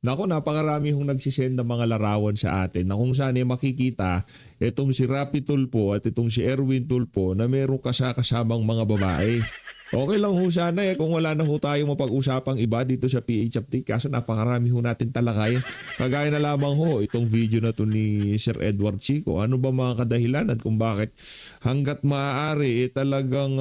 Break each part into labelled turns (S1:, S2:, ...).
S1: Naku, napakarami hong nagsisend ng mga larawan sa atin na kung saan makikita itong si Rapi Tulfo at itong si Erwin Tulfo na merong kasamang mga babae. Okay lang ho sana kung wala na ho tayo mapag-usapang iba dito sa PH kaso napakarami ho natin talakayan. Kagaya na lamang ho itong video na to ni Sir Edward Chico. Ano ba mga kadahilan at kung bakit hanggat maaari talagang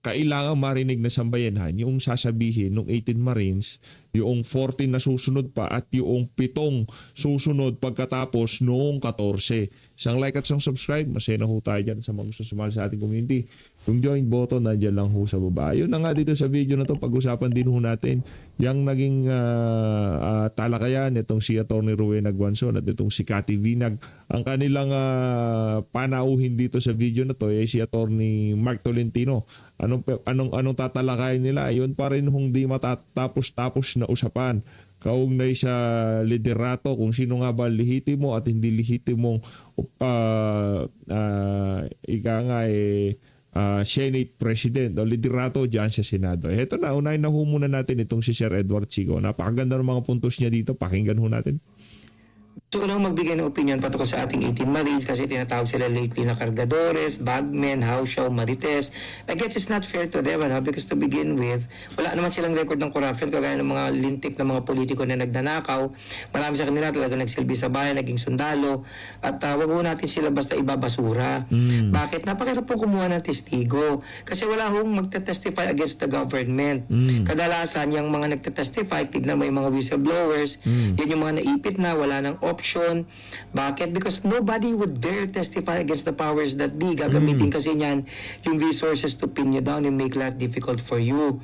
S1: kailangan marinig na sambayanhan yung sasabihin ng 18 Marines, yung 14 na susunod pa at yung 7 susunod pagkatapos noong 14. Isang like at isang subscribe, masaya na ho tayo dyan sa mga susumali sa ating community. Yung join button, nandiyan lang ho sa baba. Yun na nga dito sa video na to, pag-usapan din ho natin yung naging talakayan itong si Atty. Rowena Guanzon at itong si Cathy Vinag. Ang kanilang panauhin dito sa video na to ay si Atty. Mark Tolentino. Anong tatalakayan nila? Yun pa rin hong di matatapos-tapos na usapan kaugnay sa liderato kung sino nga ba lehitimo at hindi lehitimong Senate President o liderato dyan sa Senado. Ito na, unahin na ho muna natin itong si Sir Edward Chico. Napakaganda ng mga puntos niya dito. Pakinggan ho natin.
S2: Gusto ko lang magbigay ng opinion patungkol sa ating 18 Marines kasi tinatawag sila lately na kargadores, bagmen, hausyaw, marites. I guess it's not fair to them because to begin with, wala naman silang record ng corruption kagaya ng mga lintik na mga politiko na nagnanakaw. Marami sa kanila talaga nagsilbi sa bayan, naging sundalo at wag ho natin sila basta ibabasura. Bakit? Napakahirap po kumuha ng testigo kasi wala hong magte-testify against the government. Kadalasan yung mga nagte-testify, tignan mo yung mga whistleblowers, yan yung mga naipit na, wala nang option. Bakit? Because nobody would dare testify against the powers that be. Gagamitin kasi niyan yung resources to pin you down and make life difficult for you.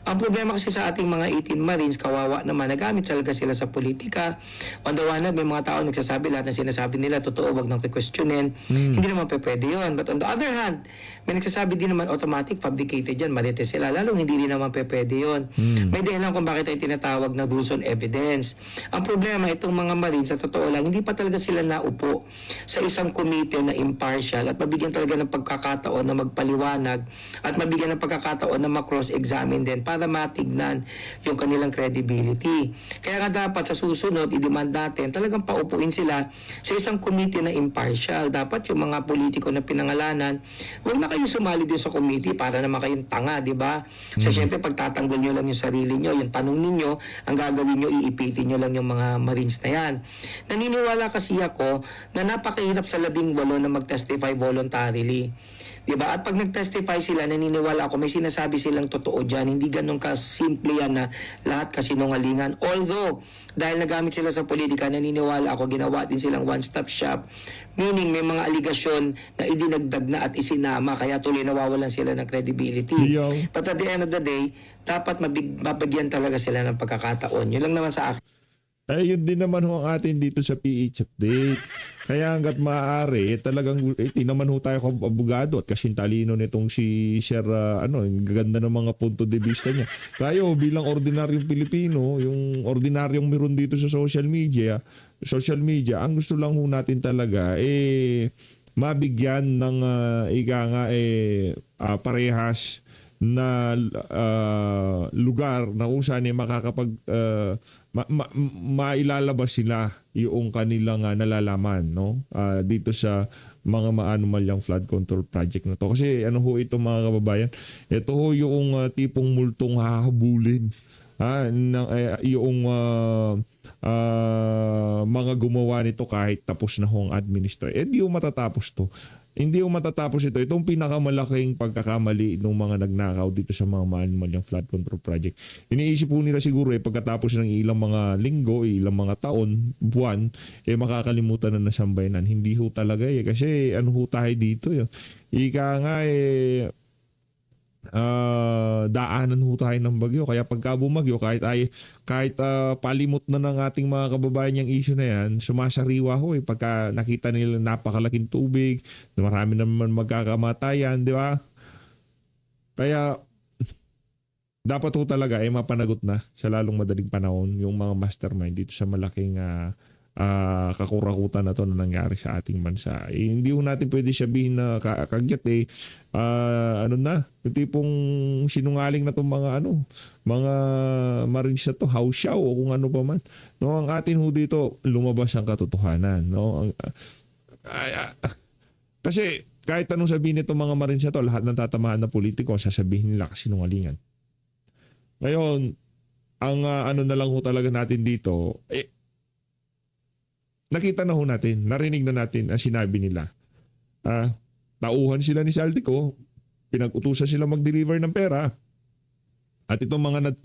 S2: Ang problema kasi sa ating mga 18 Marines, kawawa naman, nagamit talaga sila sa politika. On the one hand, may mga tao nagsasabi lahat ng sinasabi nila, totoo, wag nang questionin. Hindi naman pwede yun. But on the other hand, may nagsasabi din naman automatic, fabricated yan, marites sila. Lalong hindi din naman pwede yun. May dahilan kung bakit ay tinatawag na rules on evidence. Ang problema, itong mga Marines, sa totoo lang, hindi pa talaga sila naupo sa isang committee na impartial at mabigyan talaga ng pagkakataon na magpaliwanag at mabigyan ng pagkakataon na ma-cross-examine din para matignan yung kanilang credibility. Kaya nga dapat sa susunod, i-demand natin, talagang paupuin sila sa isang committee na impartial. Dapat yung mga politiko na pinangalanan, huwag na kayo sumali din sa committee para naman kayong tanga, di ba? So syempre, pagtatanggol nyo lang yung sarili nyo, yung tanong ninyo, ang gagawin nyo, iipitin nyo lang yung mga Marines na yan. Naniniwala kasi ako na napakahirap sa 18 na mag-testify voluntarily. Diba? At pag nag-testify sila, naniniwala ako, may sinasabi silang totoo dyan. Hindi ganun ka-simple yan na lahat kasinungalingan. Although, dahil nagamit sila sa politika, naniniwala ako, ginawa din silang one-stop shop. Meaning, may mga aligasyon na idinagdag na at isinama, kaya tuloy nawawalan sila ng credibility. But at the end of the day, dapat mabigyan talaga sila ng pagkakataon. Yun lang naman sa akin.
S1: Yun din naman ho ang atin dito sa PH Update. Kaya hanggat maaari, talagang naman ho tayo kung abogado at kasing talino nitong si Sir, gaganda ng mga punto de vista niya. Tayo bilang ordinaryong Pilipino, yung ordinaryong meron dito sa social media, ang gusto lang ho natin talaga, mabigyan ng parehas na lugar na kung saan mailalabas sila yung kanilang nalalaman dito sa mga maanumalyang flood control project na to. Kasi ano ho ito mga kababayan, ito ho yung tipong multong hahabulin yung mga gumawa nito kahit tapos na ho ang administration. Hindi ho matatapos to. Hindi ho matatapos ito. Itong pinakamalaking pagkakamali ng mga nagnakaw dito sa mga maanumalyang flood control project. Iniisip po nila siguro pagkatapos ng ilang mga linggo, ilang mga taon, buwan, makakalimutan na nasambayanan. Hindi ho talaga kasi ano ho tayo dito. Ika nga daanan ho tayo ng bagyo. Kaya pagka bumagyo, kahit palimot na ng ating mga kababayan yung issue na yan, sumasariwa ho pagka nakita nila napakalaking tubig, marami naman magkakamatayan, di ba? Kaya dapat ho talaga mapanagot na sa lalong madaling panahon yung mga mastermind dito sa malaking kakurakutan na to na nangyari sa ating bansa. Hindi ho natin pwede sabihin na kagyat ano na, yung tipong sinungaling na tong mga mga Marines na to, hawsyaw o kung ano pa man. No, ang atin ho dito, lumabas ang katotohanan. No? Kasi kahit anong sabihin nito mga Marines na to, lahat ng tatamaan na politiko, sasabihin nila kasinungalingan. Ngayon, ang ano na lang ho talaga natin dito, nakita na ho natin, narinig na natin ang sinabi nila. Tauhan sila ni Saldico, pinag-utusan sila mag-deliver ng pera. At itong mga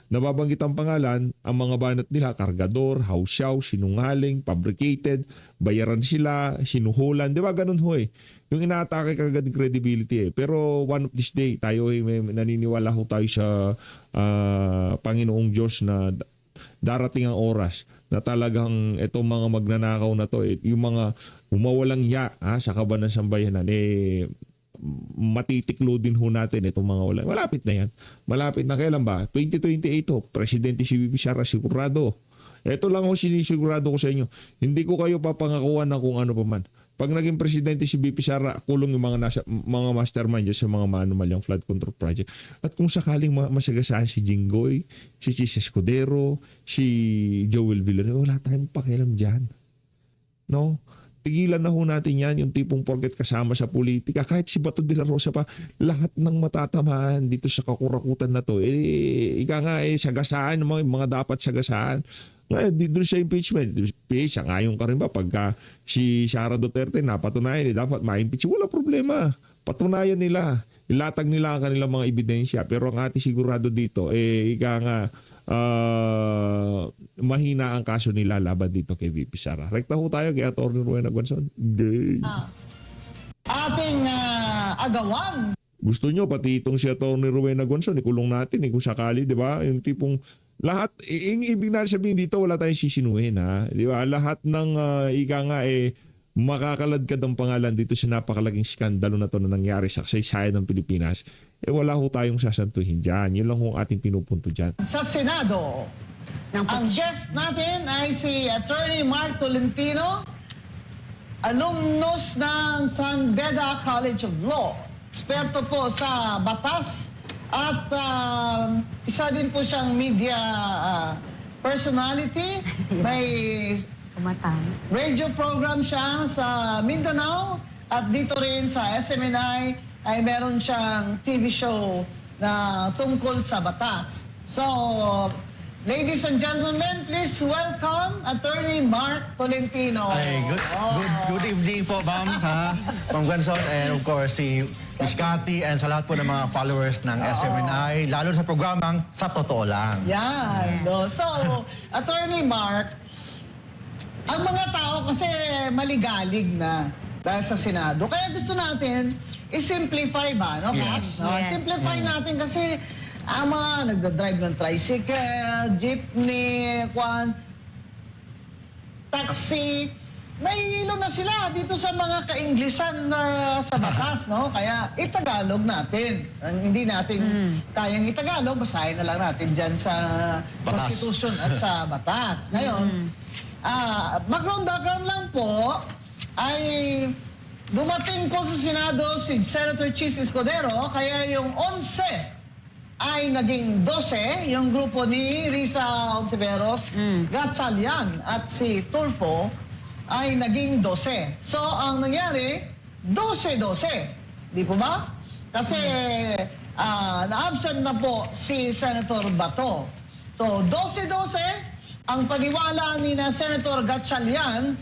S1: nababanggit ang pangalan, ang mga banat nila, kargador, hawsyaw, sinungaling, fabricated, bayaran sila, sinuhulan. Di ba ganun ho Yung inaatake kagad yung credibility Pero one of this day, tayo may naniniwala ho tayo sa Panginoong Diyos na darating ang oras na talagang itong mga magnanakaw na to, yung mga umawalang sa kaban ng sambayanan, matitiklo din ho natin itong mga wala. Malapit na yan. Malapit na kailan ba? 2028 Presidente si VP Sara, sigurado. Ito lang ho sinisigurado ko sa inyo. Hindi ko kayo papangakuan na kung ano pa man. Pag naging presidente si VP Sara, kulong yung mga mastermind dyan sa mga manumalyang flood control project. At kung sakaling masagasaan si Jinggoy, si Chis Escudero, si Joel Villanueva, wala tayong pakialam dyan. No? Tigilan na ho natin yan, yung tipong porket kasama sa politika. Kahit si Bato de la Rosa pa, lahat ng matatamaan dito sa kakurakutan na to, sagasaan, mga dapat sagasaan. Ngayon, doon sa impeachment, sangayon ka rin ba pagka si Sara Duterte napatunayan, dapat ma-impeach, wala problema. Patunayan nila, ilatag nila ang kanilang mga ebidensya. Pero ang ating sigurado dito, mahina ang kaso nila laban dito kay VP Sara. Rekta ho tayo kay Atty. Rowena Guanzon.
S3: Ating agawan.
S1: Gusto nyo, pati itong si Atty. Rowena Guanzon, ikulong natin kung sakali, di ba? Yung tipong lahat, ibig na sabihin dito, wala tayong sisinuhin, ha? Di ba? Lahat ng makakaladkad ang pangalan dito sa napakalaking skandalo na to na nangyari sa kasaysayan ng Pilipinas, wala ho tayong sasantuhin dyan. Yun lang ho ang ating pinupunto dyan.
S3: Sa Senado, ang guest natin ay si Attorney Mark Tolentino, alumnus ng San Beda College of Law. Eksperto po sa batas at isa din po siyang media personality. May radio program siya sa Mindanao at dito rin sa SMNI ay meron siyang TV show na tungkol sa batas. So, ladies and gentlemen, please welcome Attorney Mark Tolentino.
S4: Ay, good evening po, ma'am, Ma'am Guanzon, and of course, si Miss Cathy, and sa lahat po ng mga followers ng SMNI, lalo sa programang Sa Totoo Lang.
S3: Yan. No? So, Attorney Mark, ang mga tao kasi maligalig na dahil sa Senado. Kaya gusto natin i-simplify ba, no?
S4: Yes.
S3: Simplify natin kasi ang mga nagdadrive ng tricycle, jeepney, taxi, nahihilo na sila dito sa mga ka-Inglesan sa batas, no? Kaya itagalog natin. Hindi natin kayang itagalog, basahin na lang natin dyan sa
S4: Batas.
S3: Constitution at sa batas. Ngayon, background lang po, ay dumating po sa Senado si Senator Chis Escudero, kaya yung 11 ay naging 12, yung grupo ni Risa Ontiveros, Gatchalian at si Tulfo ay naging 12. So, ang nangyari, 12-12. Di po ba? Kasi na-absent na po si Senator Bato. So, 12-12, ang paniwala ni na Senator Gatchalian,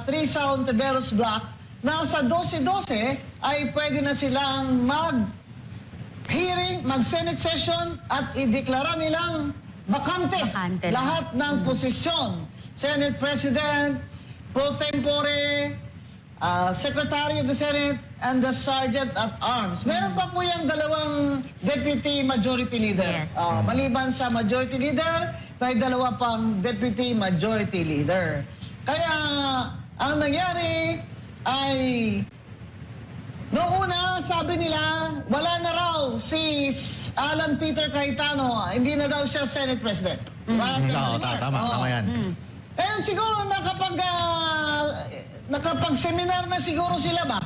S3: Risa Ontiveros Black, na sa 12-12 ay pwede na silang mag-hearing, mag-Senate session at ideklara nilang bakante lahat ng posisyon. Senate President, Pro Tempore, Secretary of the Senate, and the Sergeant at Arms. Meron pa po yung dalawang Deputy Majority Leader.
S5: Yes.
S3: Maliban sa Majority Leader, may dalawa pang Deputy Majority Leader. Kaya ang nangyari ay noong una, sabi nila, wala na raw si Alan Peter Cayetano. Hindi na daw siya Senate President.
S4: Oo, tama yan.
S3: Eh, siguro nakapag-seminar na siguro sila ba?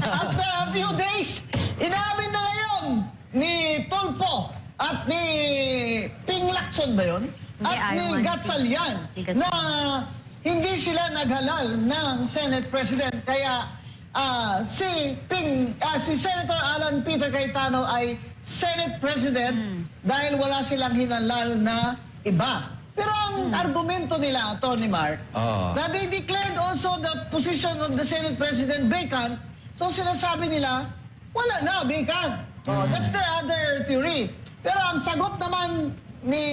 S3: After a few days, inamin na ngayon ni Tulfo at ni Ping Lacson ba yun?
S5: Hindi,
S3: At ni
S5: Arman.
S3: Gatchalian na hindi sila naghalal ng Senate President. Kaya si Senator Alan Peter Cayetano ay Senate President dahil wala silang hinalal na iba. Pero ang argumento nila, Atty. Mark, na they declared also the position of the Senate President vacant. So sinasabi nila, wala na, vacant. That's their other theory. Pero ang sagot naman ni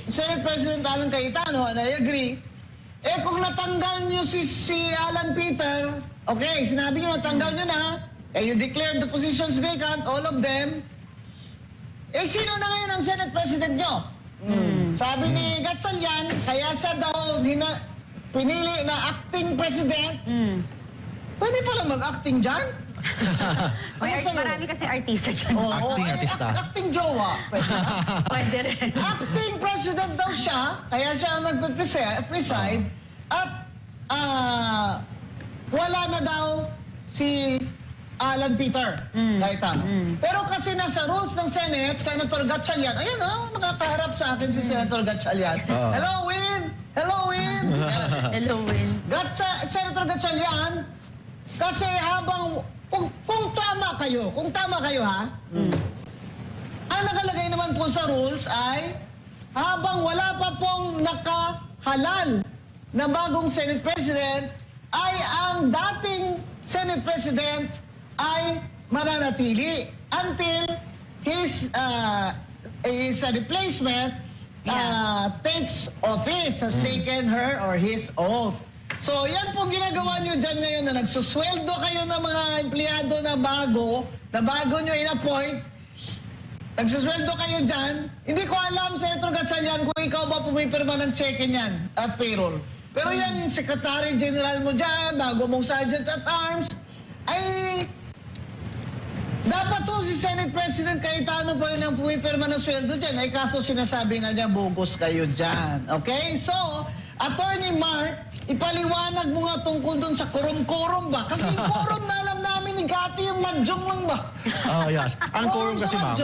S3: Senate President Alan Cayetano, and I agree, kung natanggal nyo si Alan Peter, okay, sinabi nyo natanggal nyo na, you declared the positions vacant, all of them, sino na ngayon ang Senate President nyo? Sabi ni Gatchalian, kaya siya daw pinili na acting president. Pwede pala mag-acting dyan? Ano
S5: Marami kasi artista dyan.
S4: Acting artista.
S3: Acting jowa. Pwede.
S5: Pwede rin.
S3: Acting president daw siya, kaya siya ang nagpe-preside, at wala na daw si Alan Peter Cayetano. Pero kasi nasa rules ng Senate, Senator Gatchalian, ayun nakakaharap sa akin si Senator Gatchalian. Hello, Win! Hello, Win!
S5: Hello, Win.
S3: Senator Gatchalian, kasi habang, kung tama kayo ha, ang nakalagay naman po sa rules ay, habang wala pa pong nakahalal na bagong Senate President, ay ang dating Senate President ay mananatili until his replacement takes office, has taken her or his oath. So yan pong ginagawa nyo dyan ngayon na nagsusweldo kayo ng mga empleyado na bago nyo in-appoint. Nagsusweldo kayo dyan. Hindi ko alam, Senator Gatchalian, kung ikaw ba pumipirma ng cheque niyan at payroll. Pero yan, Secretary General mo dyan, bago mong Sergeant at Arms, ay dapat to si Senate President Cayetano pa rin ang pumipirma ng sweldo dyan. Ay kaso sinasabi na niya, bogus kayo dyan. Okay? So, Attorney Mark, ipaliwanag mo nga tungkol dun sa quorum-quorum ba? Kasi yung quorum na alam namin ni Cathy, yung mahjong lang ba?
S4: Yes. Ang quorum kasi, ma'am,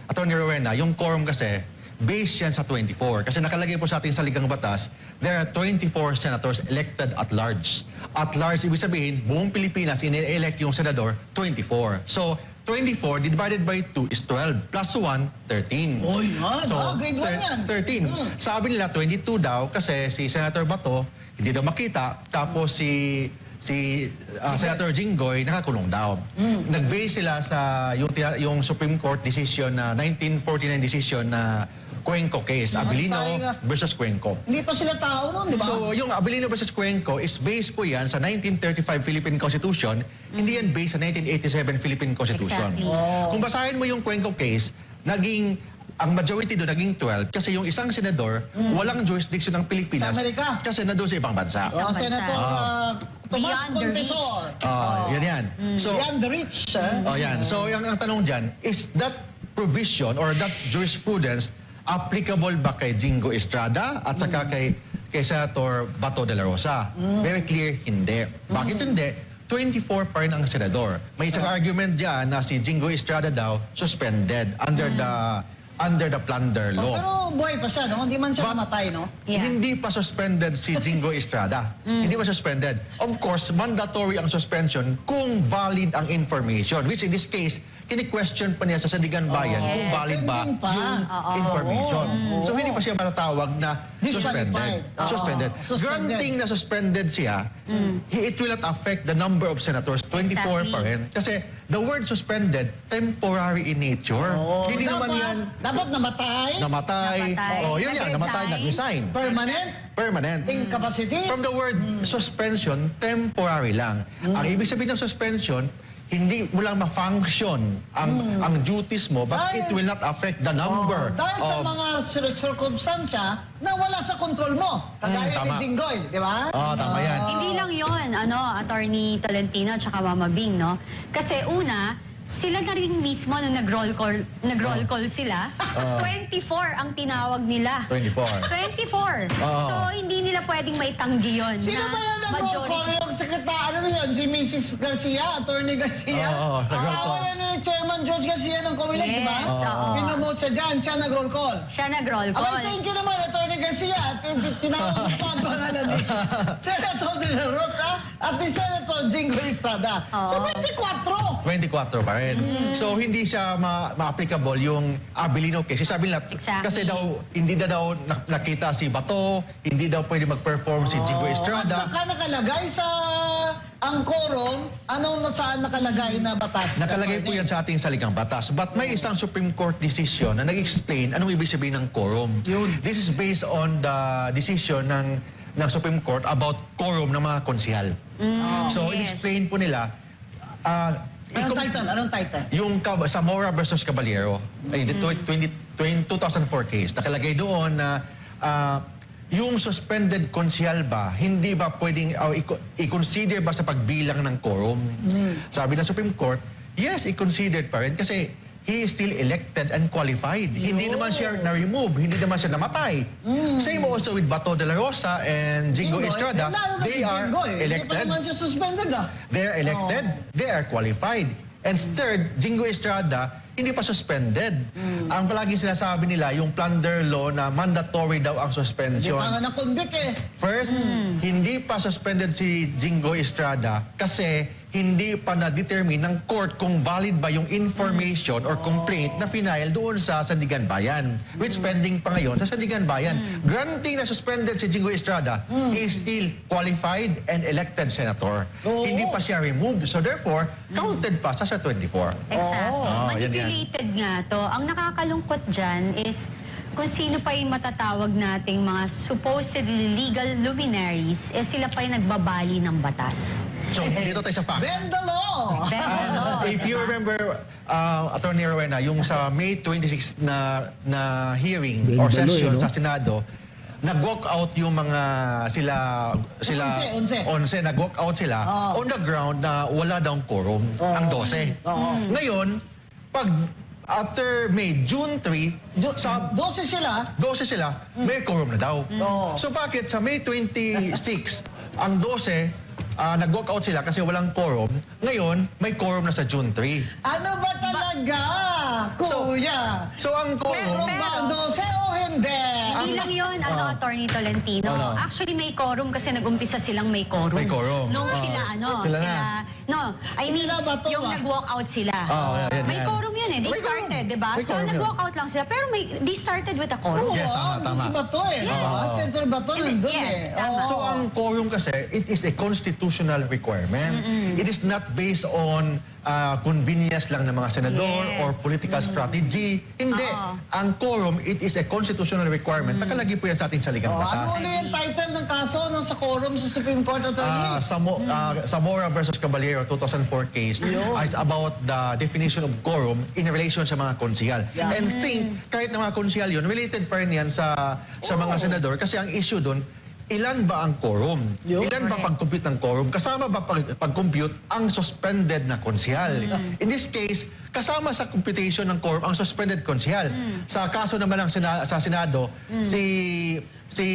S4: Attorney Rowena, yung quorum kasi, based yan sa 24. Kasi nakalagay po sa ating saligang batas, there are 24 senators elected at large. At large, ibig sabihin, buong Pilipinas, ini-elect yung senador, 24. So, 24 divided by 2 is 12. Plus 1, 13.
S3: Oh, yan. Grade 1 yan.
S4: 13. Sabi nila, 22 daw kasi si Senator Bato hindi daw makita. Tapos si Senator Jinggoy nakakulong daw. Nag-base sila sa yung Supreme Court decision na 1949 decision na Cuenco case, Abilino versus Cuenco.
S3: Hindi pa sila tao nun, di ba?
S4: So, yung Abilino versus Cuenco is based po yan sa 1935 Philippine Constitution, hindi yan based sa 1987 Philippine Constitution.
S5: Exactly.
S4: Kung basahin mo yung Cuenco case, ang majority doon naging 12 kasi yung isang senador, walang jurisdiction ng Pilipinas.
S3: Sa Amerika.
S4: Kasi nandun sa ibang bansa.
S5: Bansa.
S3: Senator Tomas
S5: Beyond the reach.
S3: Confesor.
S4: Yan. So,
S3: Beyond the reach.
S4: yan. So, ang tanong dyan, is that provision or that jurisprudence applicable ba kay Jingo Estrada at saka kay Senator Bato de la Rosa? Very clear, hindi. Bakit hindi? 24 pa rin ang senador. May isang argument dyan na si Jingo Estrada daw suspended under the plunder law.
S3: Pero buhay pa siya, no? Hindi man siya namatay, no?
S5: Yeah.
S4: Hindi pa suspended si Jingo Estrada. Hindi pa suspended. Of course, mandatory ang suspension kung valid ang information. Which in this case, kini-question pa niya sa Sandigan Bayan kung valid ba
S3: Sending pa.
S4: yung information. So hindi pa siya matatawag na suspended.
S3: Disqualified.
S4: Suspended.
S3: Suspended.
S4: Granting na suspended siya, it will not affect the number of senators. 24 pa rin. Kasi the word suspended, temporary in nature. Hindi naman yan
S3: Dapat namatay.
S4: namatay. Yun yan, namatay,
S5: Nag-resign.
S4: nag-resign. Permanent.
S3: Incapacity.
S4: From the word suspension, temporary lang. Ang ibig sabihin ng suspension, hindi mo lang ma-function ang duties mo, but it will not affect the number
S3: Dahil sa mga circumstansya na wala sa kontrol mo. Kagaya ni
S4: tama.
S3: Jinggoy, di ba?
S4: Tama yan.
S5: Hindi lang yon, Attorney Tolentino at saka Mama Bing, no? Kasi una, sila na rin mismo nung nag-roll call sila, 24 ang tinawag nila.
S4: 24.
S5: 24. So, hindi nila pwedeng maitanggi yun
S3: Sino
S5: na
S3: ba yan nag-roll call?
S5: majority.
S3: Yung sekretary, ano yun? Si Mrs. Garcia, Attorney Garcia?
S4: Oo, nag-roll
S3: Asawa
S4: call.
S3: yan ni Chairman George Garcia ng Comelec, di ba?
S5: Yes, oo.
S3: Pinomote siya dyan, siya nag-roll call.
S5: Siya nag-roll
S3: Abay,
S5: call.
S3: thank you naman, Attorney Garcia. Tinawag mo pa ang pangalan ni Senator De La Rosa at ni Senator Jingo Estrada. So, 24!
S4: 24 pa rin. So, hindi siya ma-applicable yung Abilino case. Sabi nila,
S5: Exactly.
S4: kasi daw, hindi na daw nakita si Bato, hindi daw pwede mag-perform si Jingo
S3: At
S4: Estrada.
S3: saka nakalagay sa ang quorum, saan nakalagay na batas?
S4: Nakalagay po yan sa ating saligang batas. But may isang Supreme Court decision na nag-explain anong ibig sabihin ng quorum. This is based on the decision ng Supreme Court about quorum ng mga konsyal. So,
S5: yes.
S4: in-explain po nila,
S3: Anong title?
S4: yung Zamora versus Caballero, the 2004 case, nakalagay doon na yung suspended konsyal ba, hindi ba pwedeng i-consider ba sa pagbilang ng quorum? Sabi ng Supreme Court, yes, i-considered pa rin kasi he is still elected and qualified. Hindi naman siya na-remove, hindi naman siya namatay. Same also with Bato de la Rosa and Jingo Estrada. They are
S3: Hindi pa
S4: elected.
S3: naman siya suspended
S4: They are elected, they are qualified. And third, Jingo Estrada, hindi pa suspended. Ang palagi sinasabi nila, yung plunder law na mandatory daw ang
S3: Hindi
S4: suspension.
S3: pa nga na-convict
S4: First, hindi pa suspended si Jingo Estrada kasi hindi pa na-determine ng court kung valid ba yung information or complaint na final doon sa Sandigan Bayan, which pending pa ngayon sa Sandigan Bayan. Granting na suspended si Jingo Estrada, he is still qualified and elected senator. Hindi pa siya removed. So therefore, counted pa sa 24.
S5: Exactly.
S4: Oh, yan,
S5: Manipulated nga to. Ang nakakalungkot dyan is kung sino pa yung matatawag nating mga supposedly legal luminaries, sila pa yung nagbabali ng batas.
S4: So dito tayo sa facts.
S3: Bend the law!
S4: If you remember, Attorney Rowena, yung sa May 26 na hearing or
S1: Bendalo,
S4: session
S1: no?
S4: sa Senado, nag-walk out yung mga sila
S3: 11.
S4: nag-walk out sila on the ground na wala daw quorum, ang 12. Ngayon, after June 3, sa
S3: 12 sila.
S4: 12 sila, may quorum na daw. So bakit sa May 26, ang 12, nag-walk out sila kasi walang quorum, ngayon may quorum na sa June 3.
S3: Ano ba talaga, kuya?
S4: So ang quorum,
S3: Meron ba ang 12 o hindi?
S5: Hindi lang yun, Attorney Tolentino. Actually, may quorum kasi nag-umpisa silang may quorum.
S4: May quorum.
S5: Nung
S4: Sila
S5: I mean,
S3: Sila ba to,
S5: yung nag-walk out sila.
S4: yan,
S5: May
S4: yan.
S5: quorum yun eh. They
S4: May quorum.
S5: started, di ba?
S4: May
S5: So,
S4: quorum yun.
S5: nag-walk out lang sila. Pero they started with a quorum.
S4: Yes, tama.
S3: Si Bato Senator Bato
S5: Yes,
S3: nandun
S5: tama.
S4: So ang quorum kasi, it is a constitutional requirement. It is not based on convenience lang ng mga senador
S5: Yes.
S4: or political strategy. Hindi. Ang quorum, it is a constitutional requirement. Nakalagay po yan sa ating saligang
S3: Ano
S4: batas.
S3: ulit yung title ng kaso ng sa quorum sa Supreme Court Attorney?
S4: Zamora versus Caballero 2004 case is about the definition of quorum in relation sa mga konsihal.
S3: Yeah.
S4: And kahit na mga konsihal yun, related pa rin yan sa mga senador kasi ang issue doon, ilan ba ang quorum? Ilan ba pag-compute ng quorum? Kasama ba pag-compute ang suspended na konsihal? In this case, kasama sa computation ng quorum ang suspended konsihal. Sa kaso naman sa Senado, si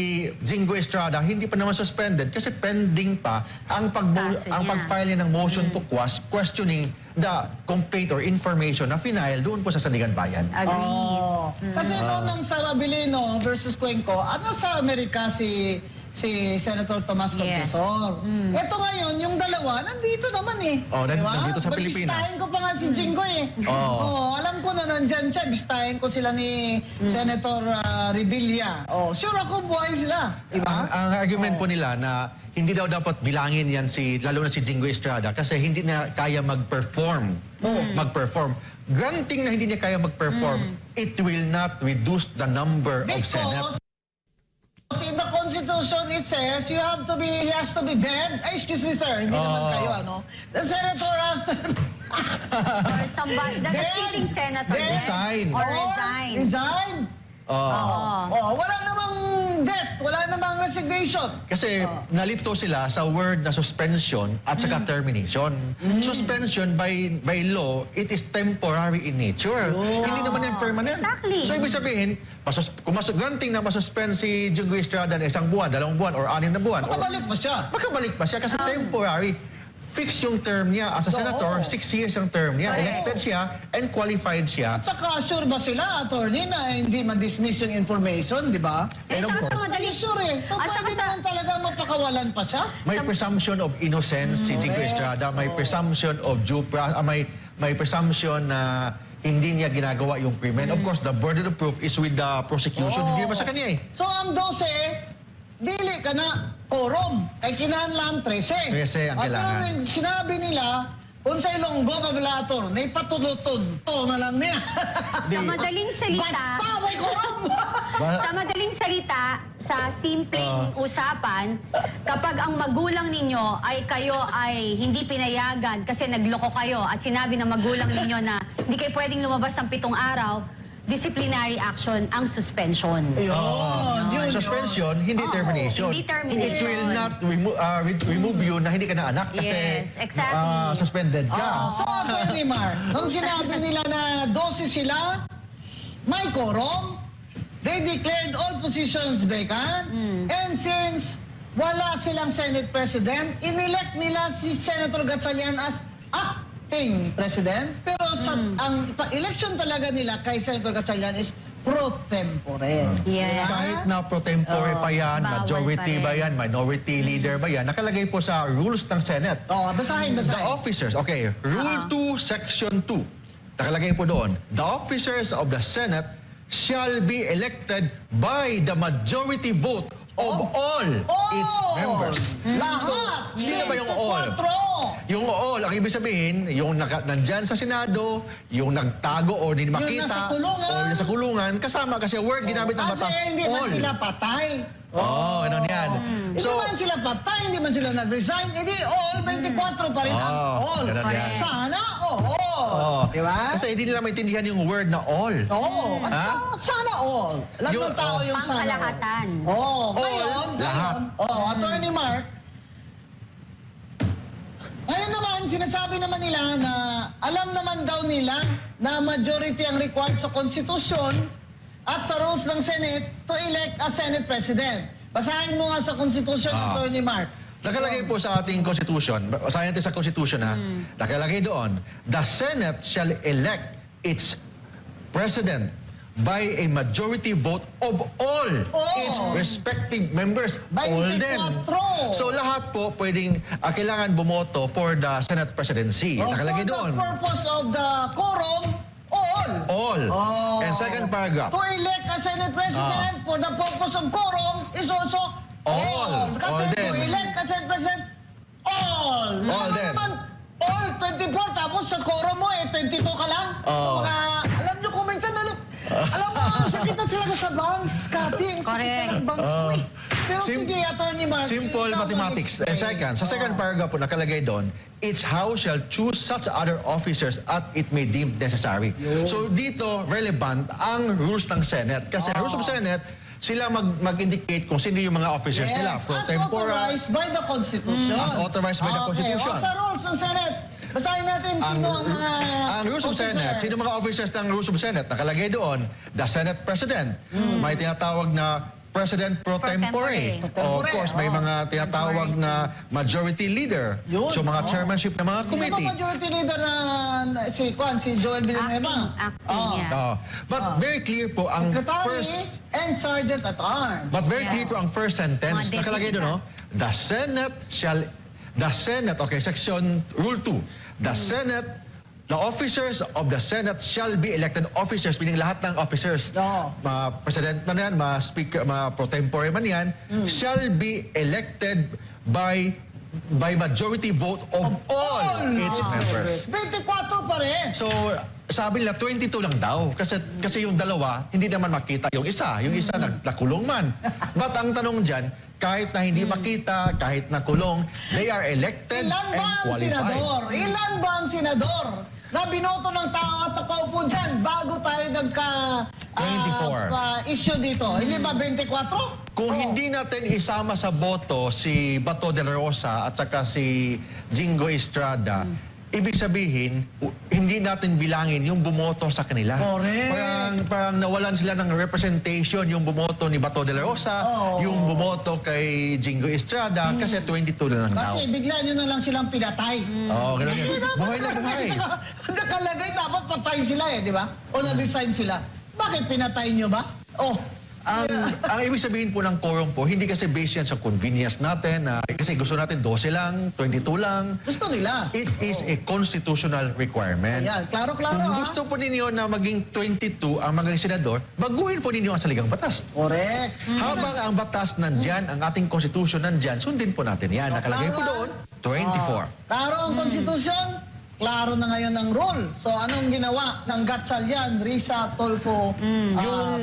S4: Jingo Estrada hindi pa naman suspended kasi pending pa ang
S5: Kaso niya.
S4: pag-file niya ng motion to quash questioning the complaint or information na final doon po sa Sandigan Bayan.
S5: Agreed.
S3: Kasi noon nang sa Abilino versus Cuenco, sa Amerika si Senator Tomas
S5: Yes.
S3: Confesor. Ito ngayon, yung dalawa, nandito naman
S4: nandito sa Pilipinas.
S3: Bistahin ko pa nga si Jingo alam ko na nandyan siya. Bistahin ko sila ni Senator Revilla. Sure ako buhay sila. Diba?
S4: Ang argument po nila na hindi daw dapat bilangin yan lalo na si Jingo Estrada kasi hindi na kaya mag-perform. Granting na hindi niya kaya mag-perform, it will not reduce the number of Senate.
S3: Because in the Constitution, it says he has to be dead. Ay, excuse me, sir. Hindi naman kayo, The senator has to...
S5: Or somebody, the sitting senator.
S3: Then-
S4: Resign.
S5: Or resign.
S3: Resign? Wala namang death. Wala namang resignation.
S4: Kasi nalito sila sa word na suspension at saka termination. Suspension by law, it is temporary in nature. Hindi naman yan permanent.
S5: Exactly.
S4: So ibig sabihin, kung granting na masuspend si Jingo Estrada na 1 buwan, 2 buwan, or 6 na buwan,
S3: Makabalik pa siya.
S4: makabalik pa siya kasi temporary. Fix yung term niya. As a senator, 6 years ang term niya. Elected siya and qualified siya.
S3: Tsaka sure ba sila, attorney, na hindi ma-dismiss yung information, di ba?
S5: Eh, tsaka sa madaling...
S3: Sure eh. So,
S5: At saka
S3: pwede
S5: sa...
S3: naman talaga mapakawalan pa siya?
S4: May presumption of innocence si Jingo
S3: correct.
S4: Estrada. May presumption of may presumption na hindi niya ginagawa yung krimen. Of course, the burden of proof is with the prosecution. Hindi naman sa kanya eh.
S3: So, ang 12, dili ka na quorum. Ay kinahanglan 13.
S4: 13 ang kailangan.
S3: At pero sinabi nila, kung sa Ilonggo, kabalator, na ipatulutod, to na lang niya.
S5: Sa madaling salita...
S3: Basta may quorum!
S5: Sa madaling salita, sa simpleng usapan, kapag ang magulang ninyo ay kayo ay hindi pinayagan kasi nagloko kayo at sinabi ng magulang ninyo na hindi kayo pwedeng lumabas ng 7 araw, disciplinary action ang suspension.
S3: Yun.
S4: Suspension, hindi termination.
S5: hindi termination.
S4: It will not remove you na hindi ka na anak kasi
S5: Yes, exactly.
S4: suspended ka.
S3: So, Attorney Mark, nung sinabi nila na 12 sila, may quorum, they declared all positions vacant, and since wala silang Senate President, inelect nila si Senator Gatchalian as acting President, pero ang election talaga nila kay Senator Gatchalian is pro tempore.
S5: Yes.
S4: Kahit na pro tempore pa yan,
S5: Bawal
S4: majority
S5: pa
S4: ba
S5: rin.
S4: yan, minority leader ba yan, nakalagay po sa rules ng Senate.
S3: Basahin.
S4: The officers, okay, Rule 2, Section 2. Nakalagay po doon, the officers of the Senate shall be elected by the majority vote of all its members.
S3: Lahat!
S4: So, sino ba yung all?
S3: 24!
S4: Yung all, ang ibig sabihin, yung nandyan sa Senado, yung nagtago o hindi makita,
S3: nasa kulungan.
S4: o nasa kulungan, kasama kasi word ginamit ng batas,
S3: Kasi hindi man
S4: all.
S3: sila patay.
S4: Ganun yan.
S3: Hindi man sila patay, hindi man sila nag-resign, hindi all, 24 pa rin ang all.
S4: ganun yan.
S3: Sana all. Di ba?
S4: Kasi hindi nila maintindihan yung word na all.
S3: Oo. Sana all. Lahat
S4: Yung,
S3: ng tao yung sana all.
S5: Pangkalahatan.
S3: Ngayon,
S4: lahat.
S3: Attorney Mark, ngayon naman, sinasabi naman nila na alam naman daw nila na majority ang required sa konstitusyon at sa rules ng Senate to elect a Senate President. Basahin mo nga sa konstitusyon, Attorney Mark.
S4: Nakalagay po sa ating Constitution, basahin natin sa Constitution ha, nakalagay doon, the Senate shall elect its President by a majority vote of all its respective members.
S3: By
S4: All
S3: 24.
S4: din. So lahat po pwedeng kailangan bumoto for the Senate presidency. Nakalagay
S3: For
S4: doon.
S3: the purpose of the quorum, all.
S4: All. And second paragraph.
S3: To elect a Senate President for the purpose of quorum is also
S4: All.
S3: Kasi
S4: All
S3: to
S4: din.
S3: elect a Senate President, all.
S4: All din.
S3: Naman, all 24, tapos sa quorum mo 22 ka lang. Alam nyo kung minsan alam mo, sakit na sila sa banks, Kati.
S5: Correct.
S3: Banks ko eh. Pero
S4: Sim-
S3: sige, Attorney Mark.
S4: Simple
S3: ikaw
S4: mathematics.
S3: mag-explain.
S4: Second, sa second paragraph po nakalagay doon, its house shall choose such other officers as it may deem necessary. So dito, relevant ang rules ng Senate. Kasi rules of Senate, sila mag-indicate kung sino yung mga officers nila.
S3: Yes,
S4: Pro
S3: as
S4: tempore,
S3: authorized by the Constitution.
S4: As authorized by the Constitution.
S3: Okay, o sa rules ng Senate, basahin natin sino ang mga
S4: ang rules of Senate, sino mga officers ng rules of Senate, nakalagay doon, the Senate President. May tinatawag na President pro tempore.
S5: tempore.
S4: Of course, may mga tinatawag na majority leader.
S3: Yun,
S4: So mga chairmanship ng mga
S3: Hindi ba
S4: committee.
S3: majority leader na si Joel Villanueva?
S5: Acting, yeah.
S4: But very clear po ang
S3: Secretary
S4: first
S3: and Sergeant at Arms.
S4: But very clear po ang first sentence.
S5: Mga
S4: Nakalagay
S5: deputy
S4: doon, no? The Senate, okay, section Rule 2. The officers of the Senate shall be elected officers, meaning lahat ng officers,
S3: Oo.
S4: president man yan, speaker, pro tempore man yan, shall be elected by majority vote of all its members.
S3: 24 pa rin.
S4: So, sabi nila 22 lang daw kasi yung dalawa hindi naman makita yung isa nakulong man. But ang tanong diyan, kahit na hindi makita, kahit nakulong, they are elected
S3: Ilan ba
S4: and
S3: ang
S4: qualified.
S3: senador? Ilan ba ang senador na binoto ng tao at nakaupo dyan bago tayo
S4: 24.
S3: issue dito. Hindi ba 24?
S4: Kung
S3: Oh.
S4: hindi natin isama sa boto si Bato de la Rosa at saka si Jingo Estrada, ibig sabihin, hindi natin bilangin yung bumoto sa kanila.
S3: Correct.
S4: Parang nawalan sila ng representation yung bumoto ni Bato de la Rosa,
S3: Oo.
S4: yung bumoto kay Jingo Estrada, kasi 22 na lang daw.
S3: Kasi bigla nyo na lang silang pinatay.
S4: Oo, ganun yun. Buhay na buhay.
S3: Nakalagay, dapat patay sila di ba? O na-resign sila. Bakit pinatay nyo ba?
S4: Ang ibig sabihin po ng quorum po, hindi kasi based yan sa convenience natin, kasi gusto natin 12 lang, 22 lang.
S3: Gusto nila.
S4: It is a constitutional requirement.
S3: Ayan, klaro-klaro
S4: Kung
S3: ha.
S4: gusto po ninyo na maging 22 ang maging senador, baguhin po ninyo ang saligang batas.
S3: Correct.
S4: Habang ang batas nandyan, ang ating constitution nandyan, sundin po natin yan. Nakalagay po doon, 24.
S3: Klaro ang konstitusyon, klaro na ngayon ang rule. So anong ginawa ng Gatchalian, Risa, Tolfo,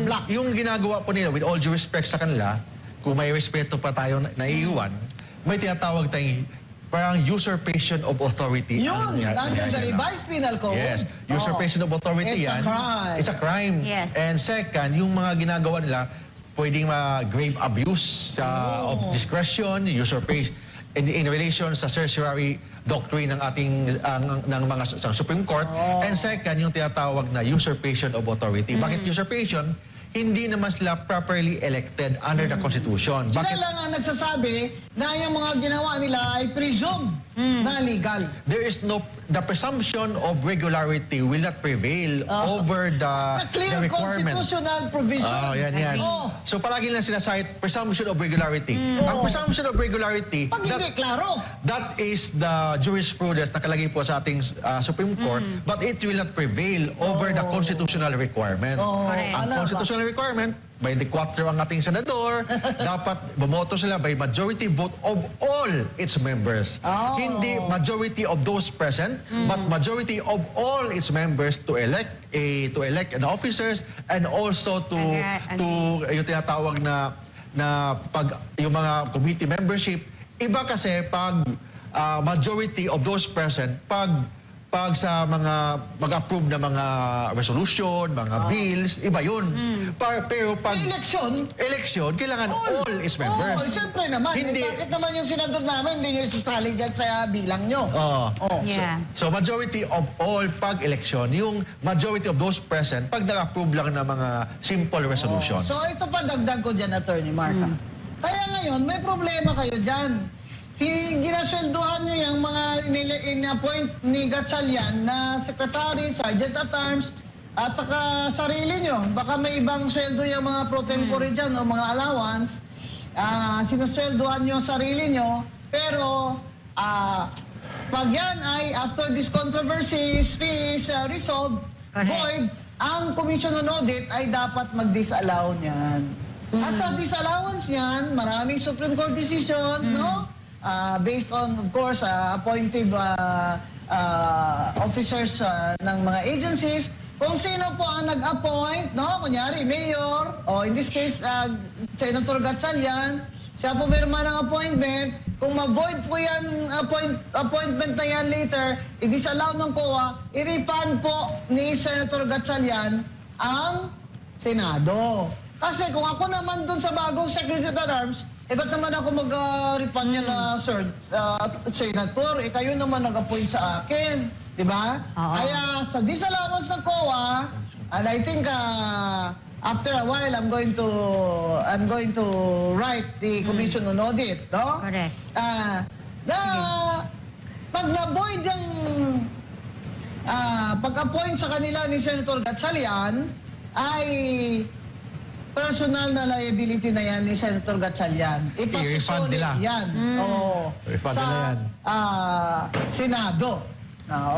S3: Black?
S4: Yung ginagawa po nila, with all due respect sa kanila, kung may respeto pa tayo naiiwan, may tinatawag tayong parang usurpation of authority.
S3: Yun,
S4: Ang-
S3: nandiyan sa
S4: yan,
S3: revised penal code.
S4: Yes, usurpation of authority
S3: It's a
S4: yan.
S3: crime.
S4: It's a crime.
S5: Yes.
S4: And second, yung mga ginagawa nila, pwedeng grave abuse of discretion, usurpation, in relation sa certiorari doctrine ng ating ng mga sa Supreme Court. And second, yung tinatawag na usurpation of authority. Bakit usurpation? Hindi naman sila properly elected under the Constitution.
S3: Sila
S4: Bakit?
S3: lang ang nagsasabi na yung mga ginawa nila ay presume na legal.
S4: There is the presumption of regularity will not prevail over the
S3: Clear
S4: requirement.
S3: constitutional provision.
S4: Oh, yan.
S3: Oh.
S4: So palagi lang sinasite presumption of regularity. Ang presumption of regularity,
S3: Pag hindi, klaro.
S4: that is the jurisprudence na nakalagay po sa ating Supreme Court, but it will not prevail over the constitutional requirement.
S5: Correct.
S4: Ang
S3: Ano ba?
S4: constitutional requirement, 24 ang ating senador, dapat bumoto sila by majority vote of all its members.
S3: Oh.
S4: Hindi majority of those present, but majority of all its members to elect an officers, and also to yung tinatawag na pag yung mga committee membership. Iba kasi pag majority of those present, pag sa mga mag-approve na mga resolution, mga bills, iba yun. Pero pag election, kailangan all its members.
S3: Siyempre naman.
S4: Hindi.
S3: Bakit naman yung senador namin hindi nyo isasali dyan sa bilang nyo?
S5: Yeah.
S4: So majority of all pag election, yung majority of those present, pag nag-approve lang ng mga simple resolutions.
S3: So ito pa dagdag ko dyan, Attorney Marca. Kaya ngayon, may problema kayo dyan. Ginasweldohan nyo yung mga in-appoint ni Gatchalian na secretary, sergeant at arms, at saka sarili nyo. Baka may ibang sweldo yung mga pro tempore dyan o mga allowance. Sinasweldohan nyo ang sarili nyo. Pero, pag yan ay after this controversy is resolved,
S5: Correct.
S3: void, ang Commission on Audit ay dapat mag-disallow niyan. At sa disallowance niyan, maraming Supreme Court decisions, no? Based on, of course, appointive officers ng mga agencies. Kung sino po ang nag-appoint, no? Kunyari, mayor, o in this case, Senator Gatchalian, siya po pirma ng appointment. Kung ma-void po yan, appointment na yan later, i-disallow ng COA, i-refund po ni Senator Gatchalian ang Senado. Kasi kung ako naman dun sa bagong Secretary at Arms, ba't naman ako mag-refund niya na, sir, Senator, kayo naman nag-appoint sa akin. Di ba? Kaya sa disallowance ng COA, and I think after a while, I'm going to write the Commission on Audit, no?
S5: Correct.
S3: Pag na-void yung pag-appoint sa kanila ni Senator Gatchalian, ay personal na liability na yan ni Senator Gatchalian.
S4: I-refund nila.
S3: Yan. Oo.
S4: Refund
S3: sa
S4: nila yan.
S3: Senado.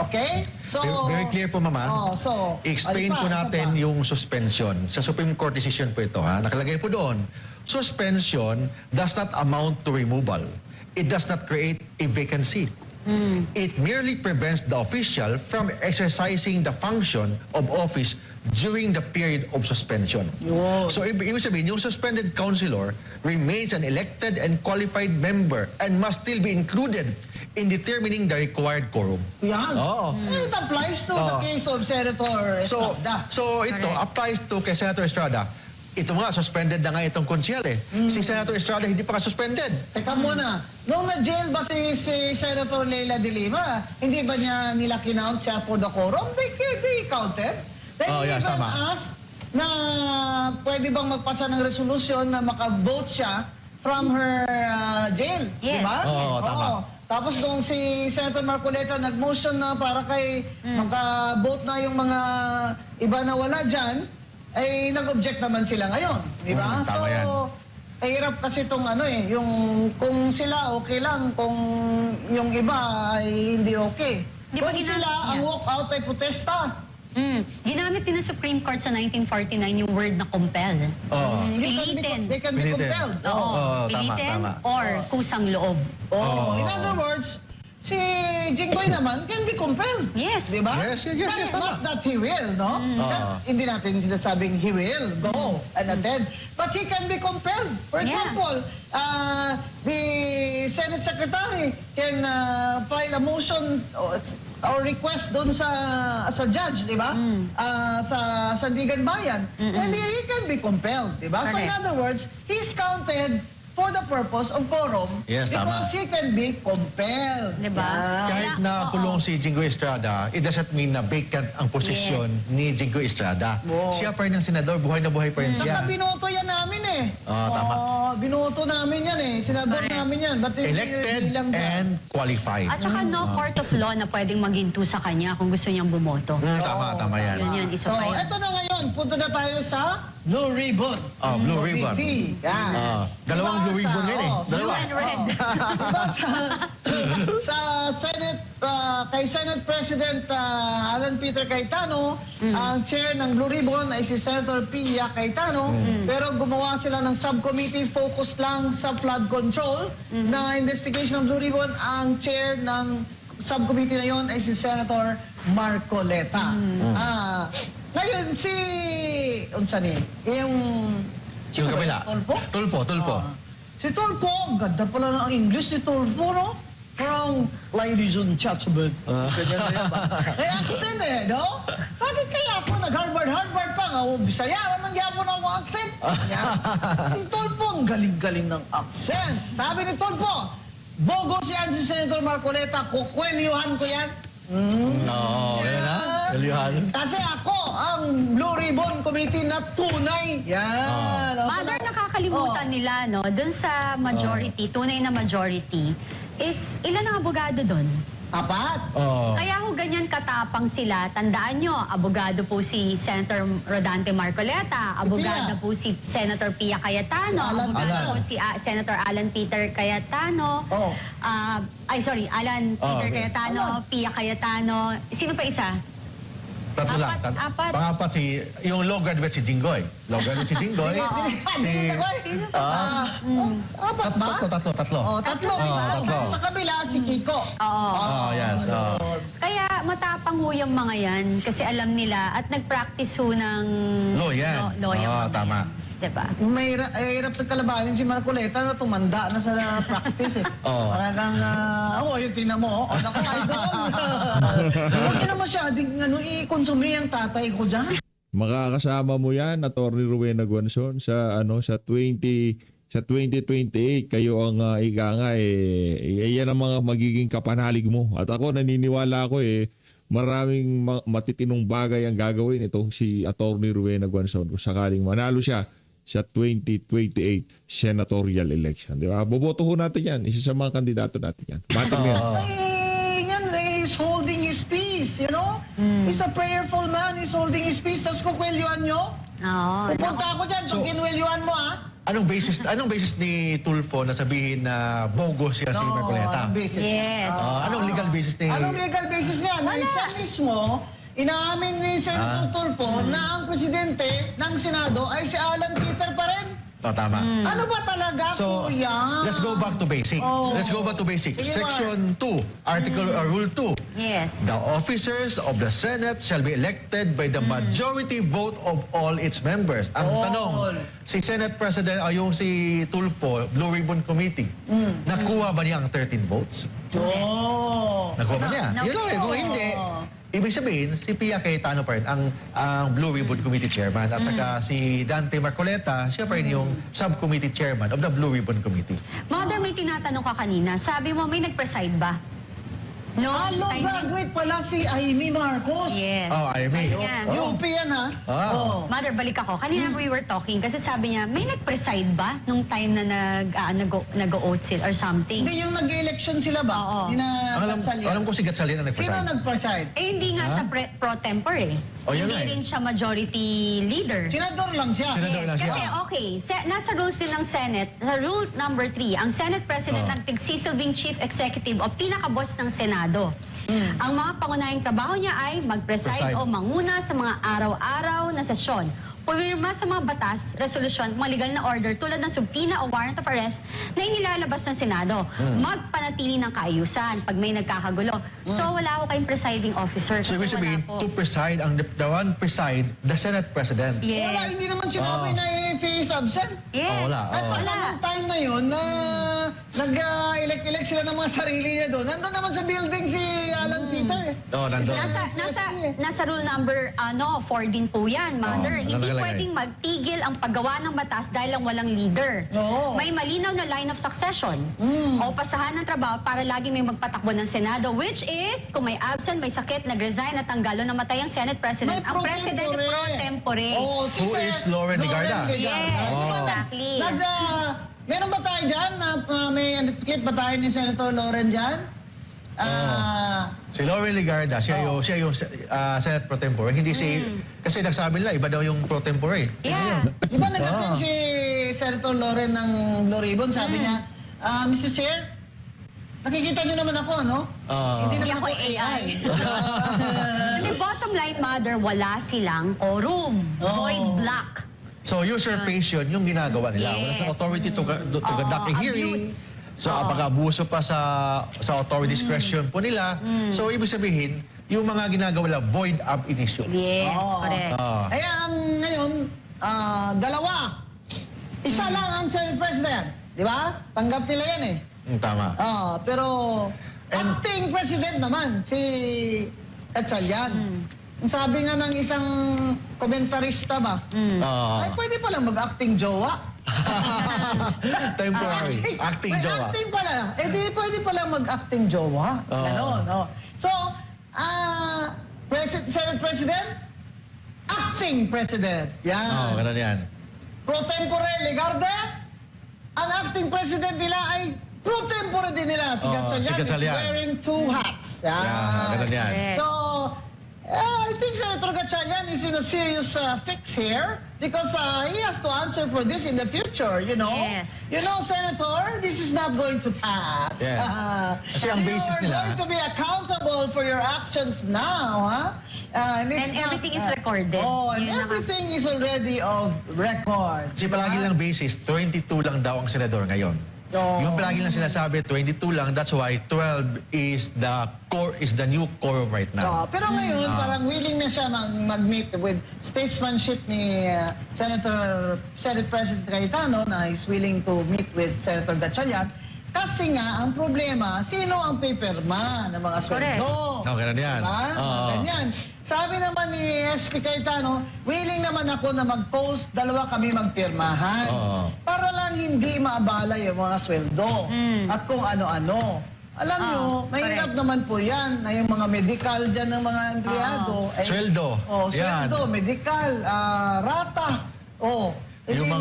S3: Okay? So,
S4: Very clear po, Mama. I-explain po natin yung suspension. Sa Supreme Court decision po ito, ha? Nakalagay po doon. Suspension does not amount to removal. It does not create a vacancy. It merely prevents the official from exercising the function of office during the period of suspension.
S3: Yun.
S4: So, ibig sabihin, yung suspended councilor remains an elected and qualified member and must still be included in determining the required quorum.
S3: Yan.
S4: Oo.
S3: It applies to the
S4: Oo.
S3: case of Senator Estrada.
S4: So ito
S5: Correct.
S4: applies to kay Senator Estrada. Ito nga, suspended na nga itong konsyel eh. Si Senator Estrada hindi pa ka-suspended.
S3: Teka muna, nung na-jail ba si Senator Leila de Lima, hindi ba niya nila kinount siya for the quorum? They counted. They
S4: Oh, yes,
S3: even
S4: tama.
S3: asked na pwede bang magpasa ng resolusyon na maka-vote siya from her jail.
S5: Yes.
S3: Diba?
S4: Oo, tama.
S3: Tapos nung si Senator Marcoleta nag-motion na para kay maka-vote na yung mga iba na wala dyan, ay nag-object naman sila ngayon. Di ba?
S4: Tama yan.
S3: Hirap kasi itong yung kung sila okay lang, kung yung iba ay hindi okay.
S5: Di ba
S3: Kung sila, ang walkout ay protesta.
S5: Ginamit din ng Supreme Court sa 1949 yung word na compel.
S4: Oo.
S5: Pilitin.
S3: They can be
S4: Pilitin.
S3: compelled.
S5: Oo,
S4: Oo, tama,
S5: pilitin
S4: tama.
S5: or kusang loob.
S3: In other words, si Jinggoy naman can be compelled.
S5: Yes.
S3: Di ba?
S4: Yes, yes, yes,
S3: Not
S4: tama.
S3: that he will, no? Hindi natin sinasabing he will go and attend. But he can be compelled. For
S5: Yeah.
S3: example, the Senate Secretary can file a motion or request doon sa judge, di ba? Sa Sandigan Bayan. And he can be compelled, di ba? So in
S5: Correct.
S3: other words, he's counted for the purpose of quorum
S4: Yes, tama.
S3: because he can be compelled.
S5: Di ba?
S3: Yeah.
S4: Kahit
S5: Wala,
S4: na
S5: oo.
S4: kulong si Jinggoy Estrada, it doesn't mean na vacant ang posisyon
S5: Yes.
S4: ni Jinggoy Estrada.
S3: Oo.
S4: Siya pa rin ang senador, buhay na buhay pa rin siya.
S3: Saka binoto yan namin eh.
S4: Tama.
S3: Binoto namin yan eh. Senador
S5: Correct.
S3: namin yan. Ba't hindi
S4: Elected
S3: bilang dyan?
S4: and qualified.
S5: At saka no court of law na pwedeng maginto sa kanya kung gusto niyang bumoto.
S4: Tama yan.
S5: Yun, isa
S3: So,
S5: pa yun.
S3: eto na ngayon. Punta na tayo sa Blue Ribbon.
S4: Blue Ribbon.
S3: OBT. Yan.
S4: Dalawang Blue Ribbon yun eh.
S5: Blue
S4: Dalawa.
S5: and red.
S3: Diba sa Senate, kay Senate President Alan Peter Cayetano, ang chair ng Blue Ribbon ay si Senator Pia Cayetano, pero gumawa sila ng subcommittee focus lang sa flood control na investigation ng Blue Ribbon. Ang chair ng subcommittee na yon ay si Senator Marcoleta. Ngayon, unsa ni? Yung
S4: Yung kabila.
S3: Tulfo?
S4: Tulfo.
S3: Si Tulfo, ang ganda pala ng English si Tulfo, no? Parang, ladies and gentlemen. Ganyan na yan ba? May accent eh, no? Bakit kaya ako nag-Harvard pa nga? Bisaya naman gyapon ako accent. Yan. Si Tulfo, ang galing-galing ng accent. Sabi ni Tulfo, bogos yan si Senator Marcoleta, kukwelyuhan ko yan.
S4: Oo, yan na. Galyuhan.
S3: Kasi ako ang Blue Ribbon Committee na tunay. Yan.
S5: Mother, nakakalimutan nila, no? Doon sa majority, tunay na majority, is ilan ang abogado doon?
S3: Apat.
S5: Kaya ho ganyan katapang sila. Tandaan nyo, abogado po si Senator Rodante Marcoleta, abogado
S3: Pia.
S5: po si Senator Pia Cayetano,
S3: Si Alan.
S5: abogado
S4: Alan.
S5: po si Senator Alan Peter Cayetano,
S3: Oh.
S5: Alan Peter
S4: okay.
S5: Cayetano, Pia Cayetano, sino pa isa?
S4: Tatlo lang.
S5: Apat.
S4: Pangapat yung law graduate si Jinggoy. Law graduate si Jinggoy.
S5: Sino pa?
S3: Apat ba?
S4: Tatlo.
S3: Oh, tatlo.
S4: tatlo.
S3: Sa kabila, si Kiko.
S5: Oo.
S4: Yes.
S5: Kaya matapang ho yung mga yan kasi alam nila at nag-practice ho ng
S4: Law yan.
S5: law yung mga
S4: Tama.
S5: yan. Diba?
S3: May hirap nagkalabanin si Marcoleta na tumanda na sa practice eh. Parang, yung tingnan mo, naku, idol. Huwag ka na masyadong i-consume ang tatay ko dyan.
S1: Makakasama mo yan, Atty. Rowena Guanzon, sa 2028 kayo ang yan ang mga magiging kapanalig mo. At ako naniniwala ako maraming matitinong bagay ang gagawin itong si Atty. Rowena Guanzon kung sakaling manalo siya sa 2028 senatorial election. Di ba? Boboto ho natin yan. Isa sa mga kandidato natin yan. Batin mo yan.
S3: He's holding his peace, you know? He's a prayerful man. He's holding his peace. Tapos kukwelyuhan nyo?
S5: Oo.
S3: Pupunta ako dyan pag kinwelyuhan mo, ha?
S4: Anong basis ni Tulfo na sabihin na bogus siya si Marcoleta?
S3: Anong basis?
S5: Yes.
S4: Anong legal basis ni...
S3: Anong legal basis niya? Na siya mismo, inaamin ni Senator Tulfo na ang presidente ng Senado ay si Alan Peter pa rin.
S4: Tama.
S3: Ano ba talaga,
S4: So,
S3: kuya?
S4: let's go back to basic.
S3: Oh.
S4: Let's go back to basic.
S3: Sige,
S4: Section 2, Article Rule 2.
S5: Yes.
S4: The officers of the Senate shall be elected by the majority vote of all its members. Ang
S3: All.
S4: tanong, si Senate President, yung si Tulfo, Blue Ribbon Committee, nakuha ba niya ang 13 votes?
S3: Oh.
S4: Nakuha ba niya?
S5: No.
S4: Yun lang eh. Kung hindi, ibig sabihin, si Pia Cayetano pa rin ang Blue Ribbon Committee Chairman at saka si Dante Marcoleta, siya pa rin yung Subcommittee Chairman of the Blue Ribbon Committee.
S5: Mother, may tinatanong ka kanina. Sabi mo, may nag-preside ba? No?
S3: Hello,
S5: Time na-
S3: graduate pala si Amy Marcos.
S5: Yes.
S4: Oh, I mean.
S5: Yeah.
S3: UP yan, ha?
S4: Ah.
S3: Oh.
S5: Mother, balik ako. Kanina we were talking kasi sabi niya, may nag-preside ba nung time na nag-o-oath sila or something?
S3: Hindi yung nag-election sila ba?
S5: Oo.
S3: Hindi na
S4: Alam
S3: Gatchalian.
S4: ko si Gatchalian ang
S3: Sino
S4: nagpreside.
S3: nag-preside?
S5: Eh, hindi nga siya pro tempore eh.
S4: Oh, yun
S5: Hindi
S4: nga eh.
S5: rin siya majority leader.
S3: Senador lang siya.
S4: Senador lang siya.
S5: Kasi okay, nasa rules din ng Senate, sa rule number 3, ang Senate President ang tigsisilbing Chief Executive o pinakaboss ng Senado. Ang mga pangunahing trabaho niya ay mag-preside
S4: Preside.
S5: o manguna sa mga araw-araw na sesyon. Pumirma sa mga batas, resolusyon, mga legal na order tulad ng subpoena o warrant of arrest na inilalabas ng Senado. Magpanatili ng kaayusan pag may nagkakagulo. So wala ako kayong presiding officer
S4: So,
S5: kasi
S4: ibig
S5: wala
S4: sabihin,
S5: po.
S4: to preside, the one preside, the Senate President.
S5: Yes.
S3: Wala, hindi naman sinabi na if he is absent.
S5: Yes.
S4: Oh, wala.
S3: At saka
S5: Wala.
S3: nung time na yun, na nag-elect-elect sila ng mga sarili niya doon, nandun naman sa building si Alan Peter.
S4: Oh, nandun.
S5: Nasa rule number 4 din po yan, Mother.
S4: Oh,
S5: Hindi
S4: nakalagay.
S5: pwedeng magtigil ang paggawa ng batas dahil lang walang leader.
S3: Oo.
S5: May malinaw na line of succession o pasahan ng trabaho para lagi may magpatakbo ng Senado, which is, kung may absent, may sakit, nag-resign, natanggal o namatay ang Senate President, ang President pro tempore.
S3: Oh, si
S4: Who
S3: Sir
S4: is Lauren Legarda?
S5: Yes,
S3: Oh.
S5: exactly.
S3: Meron ba tayo dyan? May clip ba tayo ni Senator Lauren dyan?
S4: Si Lauren Legarda, siya yung Senate Pro Tempore. Hindi kasi nagsabi nila, iba daw yung Pro Tempore.
S5: Yeah.
S3: Di ba nag-attend si Senator Lauren ng Blue Ribbon? Sabi niya, Mr. Chair, nakikita niyo naman ako, ano? Hindi
S5: Hindi
S3: naman
S5: ako
S3: ako AI.
S5: Hindi, bottom line, Mother, wala silang quorum. Void block.
S4: So usurpation yung ginagawa nila. Wala
S5: Yes.
S4: sa authority to conduct a hearing.
S5: Abuse.
S4: So pag-abuso pa sa authority discretion po nila. So ibig sabihin, yung mga ginagawa nila void ab initio.
S5: Yes, correct.
S3: Kaya ang ngayon, dalawa. Isa lang ang Senate President. Di ba? Tanggap nila yan eh.
S4: Tama.
S3: Pero acting President naman, si Gatchalian. Ang sabi nga ng isang komentarista ba, ay pwede palang mag-acting jowa.
S4: Temporary. Acting
S3: May
S4: jowa.
S3: acting pala. Eh di pwede palang mag-acting jowa. Ganon, no? So, Senate President, acting President. Yan.
S4: Ganun yan.
S3: Pro tempore Legarda, ang acting President nila ay pro tempore din nila. Si Gatchalian
S4: si
S3: is
S4: Gatchalian.
S3: wearing two hats. Yan.
S4: Ganun yan.
S5: Correct.
S3: So, I think Senator Gatchalian is in a serious fix here because he has to answer for this in the future, you know?
S5: Yes.
S3: You know, Senator, this is not going to pass.
S4: Yeah. Kasi ang basis
S3: you
S4: nila-
S3: are going to be accountable for your actions now, huh? And it's
S5: And everything is recorded.
S3: Oh, and
S5: Yun ang-
S3: everything is already of record.
S4: Kasi palagi lang basis, 22 lang daw ang senador ngayon.
S3: Oo.
S4: Yung palagi lang sinasabi, 22 lang. That's why 12 is the core, is the new quorum right now.
S3: Pero ngayon, parang willing na siya mag-meet with statesmanship ni Senate President Cayetano na is willing to meet with Senator Gatchalian. Kasi nga, ang problema, sino ang pipirma ng mga
S5: Correct.
S3: sweldo?
S4: Ganun yan.
S3: Diba? Ganyan. Sabi naman ni SP Cayetano, willing naman ako na mag-post, dalawa kami magpirmahan.
S4: Oo.
S3: Para lang hindi maabala yung mga sweldo at kung ano-ano. Alam nyo, mahirap naman po yan na yung mga medical dyan ng mga empleyado.
S4: Sweldo.
S3: Sweldo, medical, rata.
S4: Yung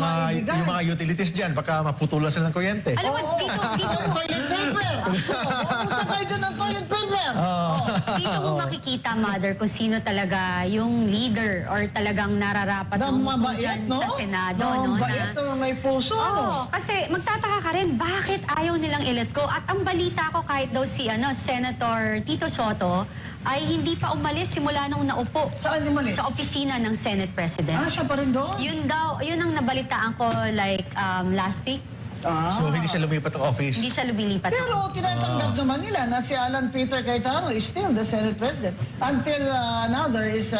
S4: mga utilities dyan, baka maputulan sila ng kuryente.
S5: Alam mo, dito
S3: toilet paper. Gusto kayo dyan ng toilet paper.
S5: dito mo makikita, Mother, kung sino talaga yung leader or talagang nararapat
S3: Na
S5: ng
S3: mabait,
S5: dyan
S3: no?
S5: sa Senado.
S3: Na
S5: no?
S3: mabait, na may puso, no?
S5: Oo, kasi magtataka ka rin, bakit ayaw nilang i-let go? At ang balita ko kahit daw si Senator Tito Soto, ay hindi pa umalis simula nung naupo
S3: Saan umalis?
S5: sa opisina ng Senate President.
S3: Siya pa rin doon?
S5: Yun ang nabalitaan ko like last week.
S4: So hindi siya lumipat ng office.
S5: Hindi siya lumilipat.
S3: Pero tinatanggap naman nila na si Alan Peter Cayetano is still the Senate President until another is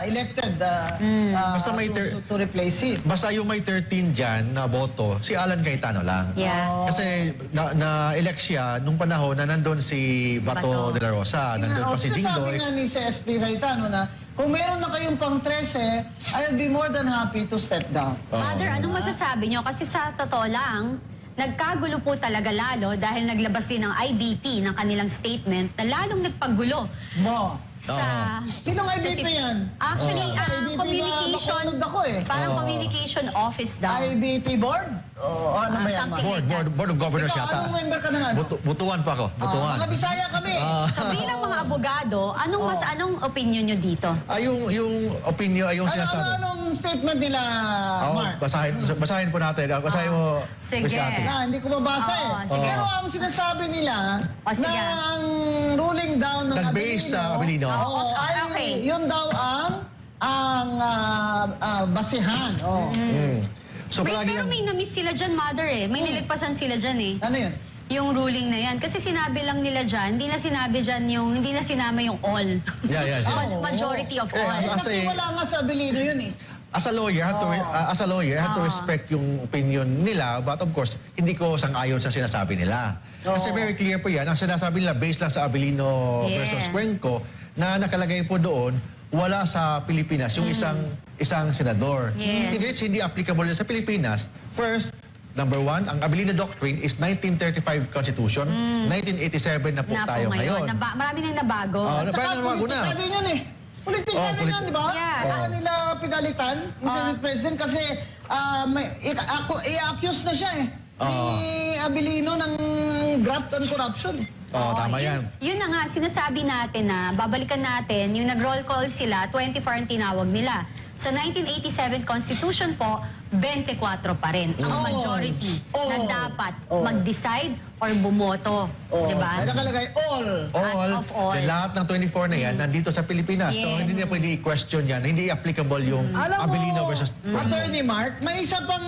S3: elected
S4: Basta may
S3: to replace him.
S4: Basta yung may 13 dyan na boto, si Alan Cayetano lang.
S5: Yeah.
S4: Kasi na-elect siya nung panahon na nandun si Bato
S5: Bato.
S4: de la Rosa, nandun pa si
S3: Sinasabi
S4: Jinggoy.
S3: nga ni si SP Cayetano na kung meron na kayong pang 13, I'll be more than happy to step down.
S5: Mother, anong masasabi nyo? Kasi sa totoo lang, nagkagulo po talaga lalo dahil naglabas din ng IBP ng kanilang statement na lalong nagpagulo
S3: Mo.
S5: sa...
S3: Sinong
S5: sa
S3: IBP yan?
S5: Actually,
S3: IBP
S5: communication...
S3: ba? Bakunod ako eh.
S5: Parang communication office daw.
S3: IBP board? O ano ba yan?
S5: something
S3: Ma?
S5: like
S4: Board of Governors
S3: Ikaw,
S4: yata.
S3: anong member ka ng ano?
S4: Butuan pa ako, butuan.
S3: Mga Bisaya kami.
S5: So bilang mga abogado, anong opinion nyo dito?
S4: Yung opinion, yung sinasabi.
S3: Anong statement nila, Mark?
S4: Basahin po natin. Basahin mo,
S5: Sige.
S4: Miss Cathy.
S3: Hindi ko mabasa
S5: Oo,
S3: eh.
S5: sige.
S3: Pero ang sinasabi nila
S5: Sige.
S3: na ang ruling down ng
S4: Nag-base sa Abilino.
S5: Okay.
S3: Yun daw ang basihan.
S4: So
S5: Wait,
S4: palagi
S5: pero
S4: yung...
S5: may na-miss sila dyan, Mother eh. May nilagpasan sila dyan eh.
S3: Ano yun?
S5: Yung ruling na yan. Kasi sinabi lang nila dyan, hindi na sinabi dyan yung, hindi na sinama yung all.
S4: Yeah.
S5: Majority of all.
S3: Kasi
S4: Kasi-
S3: wala nga sa Abilino yun eh.
S4: As a lawyer, I have to respect yung opinion nila, but of course, hindi ko sang-ayon sa sinasabi nila. Kasi very clear po yan, ang sinasabi nila based lang sa Abilino
S5: Yeah.
S4: versus Cuenco, na nakalagay po doon, wala sa Pilipinas yung isang senador.
S5: Yes.
S4: Hindi applicable yun sa Pilipinas. First, number one, ang Abilino Doctrine is 1935 Constitution, 1987 na po
S5: Na po
S4: tayo ngayon.
S5: Marami nang nabago.
S4: Oh,
S3: At saka
S4: nabago na.
S3: politika din yun eh. Politika din yan, di ba?
S5: Yeah.
S3: Kaya nila pinalitan yung Senate President kasi i-accuse na siya eh. Ni Abilino ng graft and corruption.
S4: Tama yan.
S5: Yun na nga, sinasabi natin na babalikan natin, yung nag-roll call sila, 24 ang tinawag nila. Sa 1987 Constitution po, 24 pa rin ang majority na dapat mag-decide or bumoto. Diba?
S3: Ay nakalagay all.
S5: Of all.
S4: Lahat ng 24 na yan, nandito sa Pilipinas. So,
S5: Yes.
S4: hindi na pwede i-question yan. Hindi applicable yung
S3: Alam
S4: Abilino
S3: mo,
S4: versus...
S3: Attorney Mark, may isa pang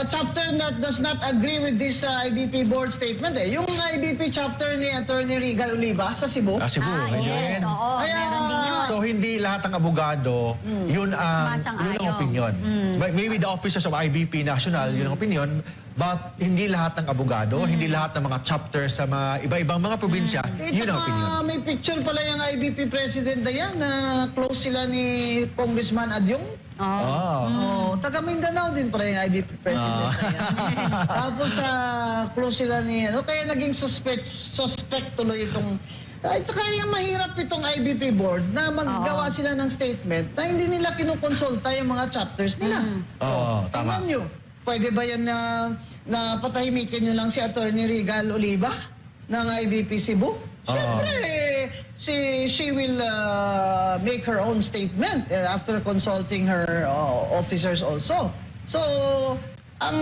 S3: chapter that does not agree with this IBP board statement eh. Yung IBP chapter ni Attorney Rigal Oliva sa Cebu.
S4: Cebu.
S5: Yes,
S4: Ayun.
S5: oo,
S3: Kaya-
S5: meron din yun.
S4: So, hindi lahat ng abogado, yun ang
S5: Sumasang-ayon.
S4: opinion. But maybe the officers of IBP National, yun ang opinion. But hindi lahat ng abogado, hindi lahat ng mga chapters sa mga iba-ibang mga probinsya, yun ang opinion.
S3: May picture pala yung IBP president na yan na close sila ni Congressman Adyong. Taga Mindanao din pala yung IBP president na yan. Tapos close sila ni kaya naging suspect tuloy itong at saka yung mahirap itong IBP board na maggawa sila ng statement na hindi nila kinukonsulta yung mga chapters nila.
S4: Oo, tama.
S3: Tingnan nyo, pwede ba yan na patahimikin nyo lang si Attorney Rigal Oliva ng IBP Cebu? Siyempre, she will make her own statement after consulting her officers also. So, ang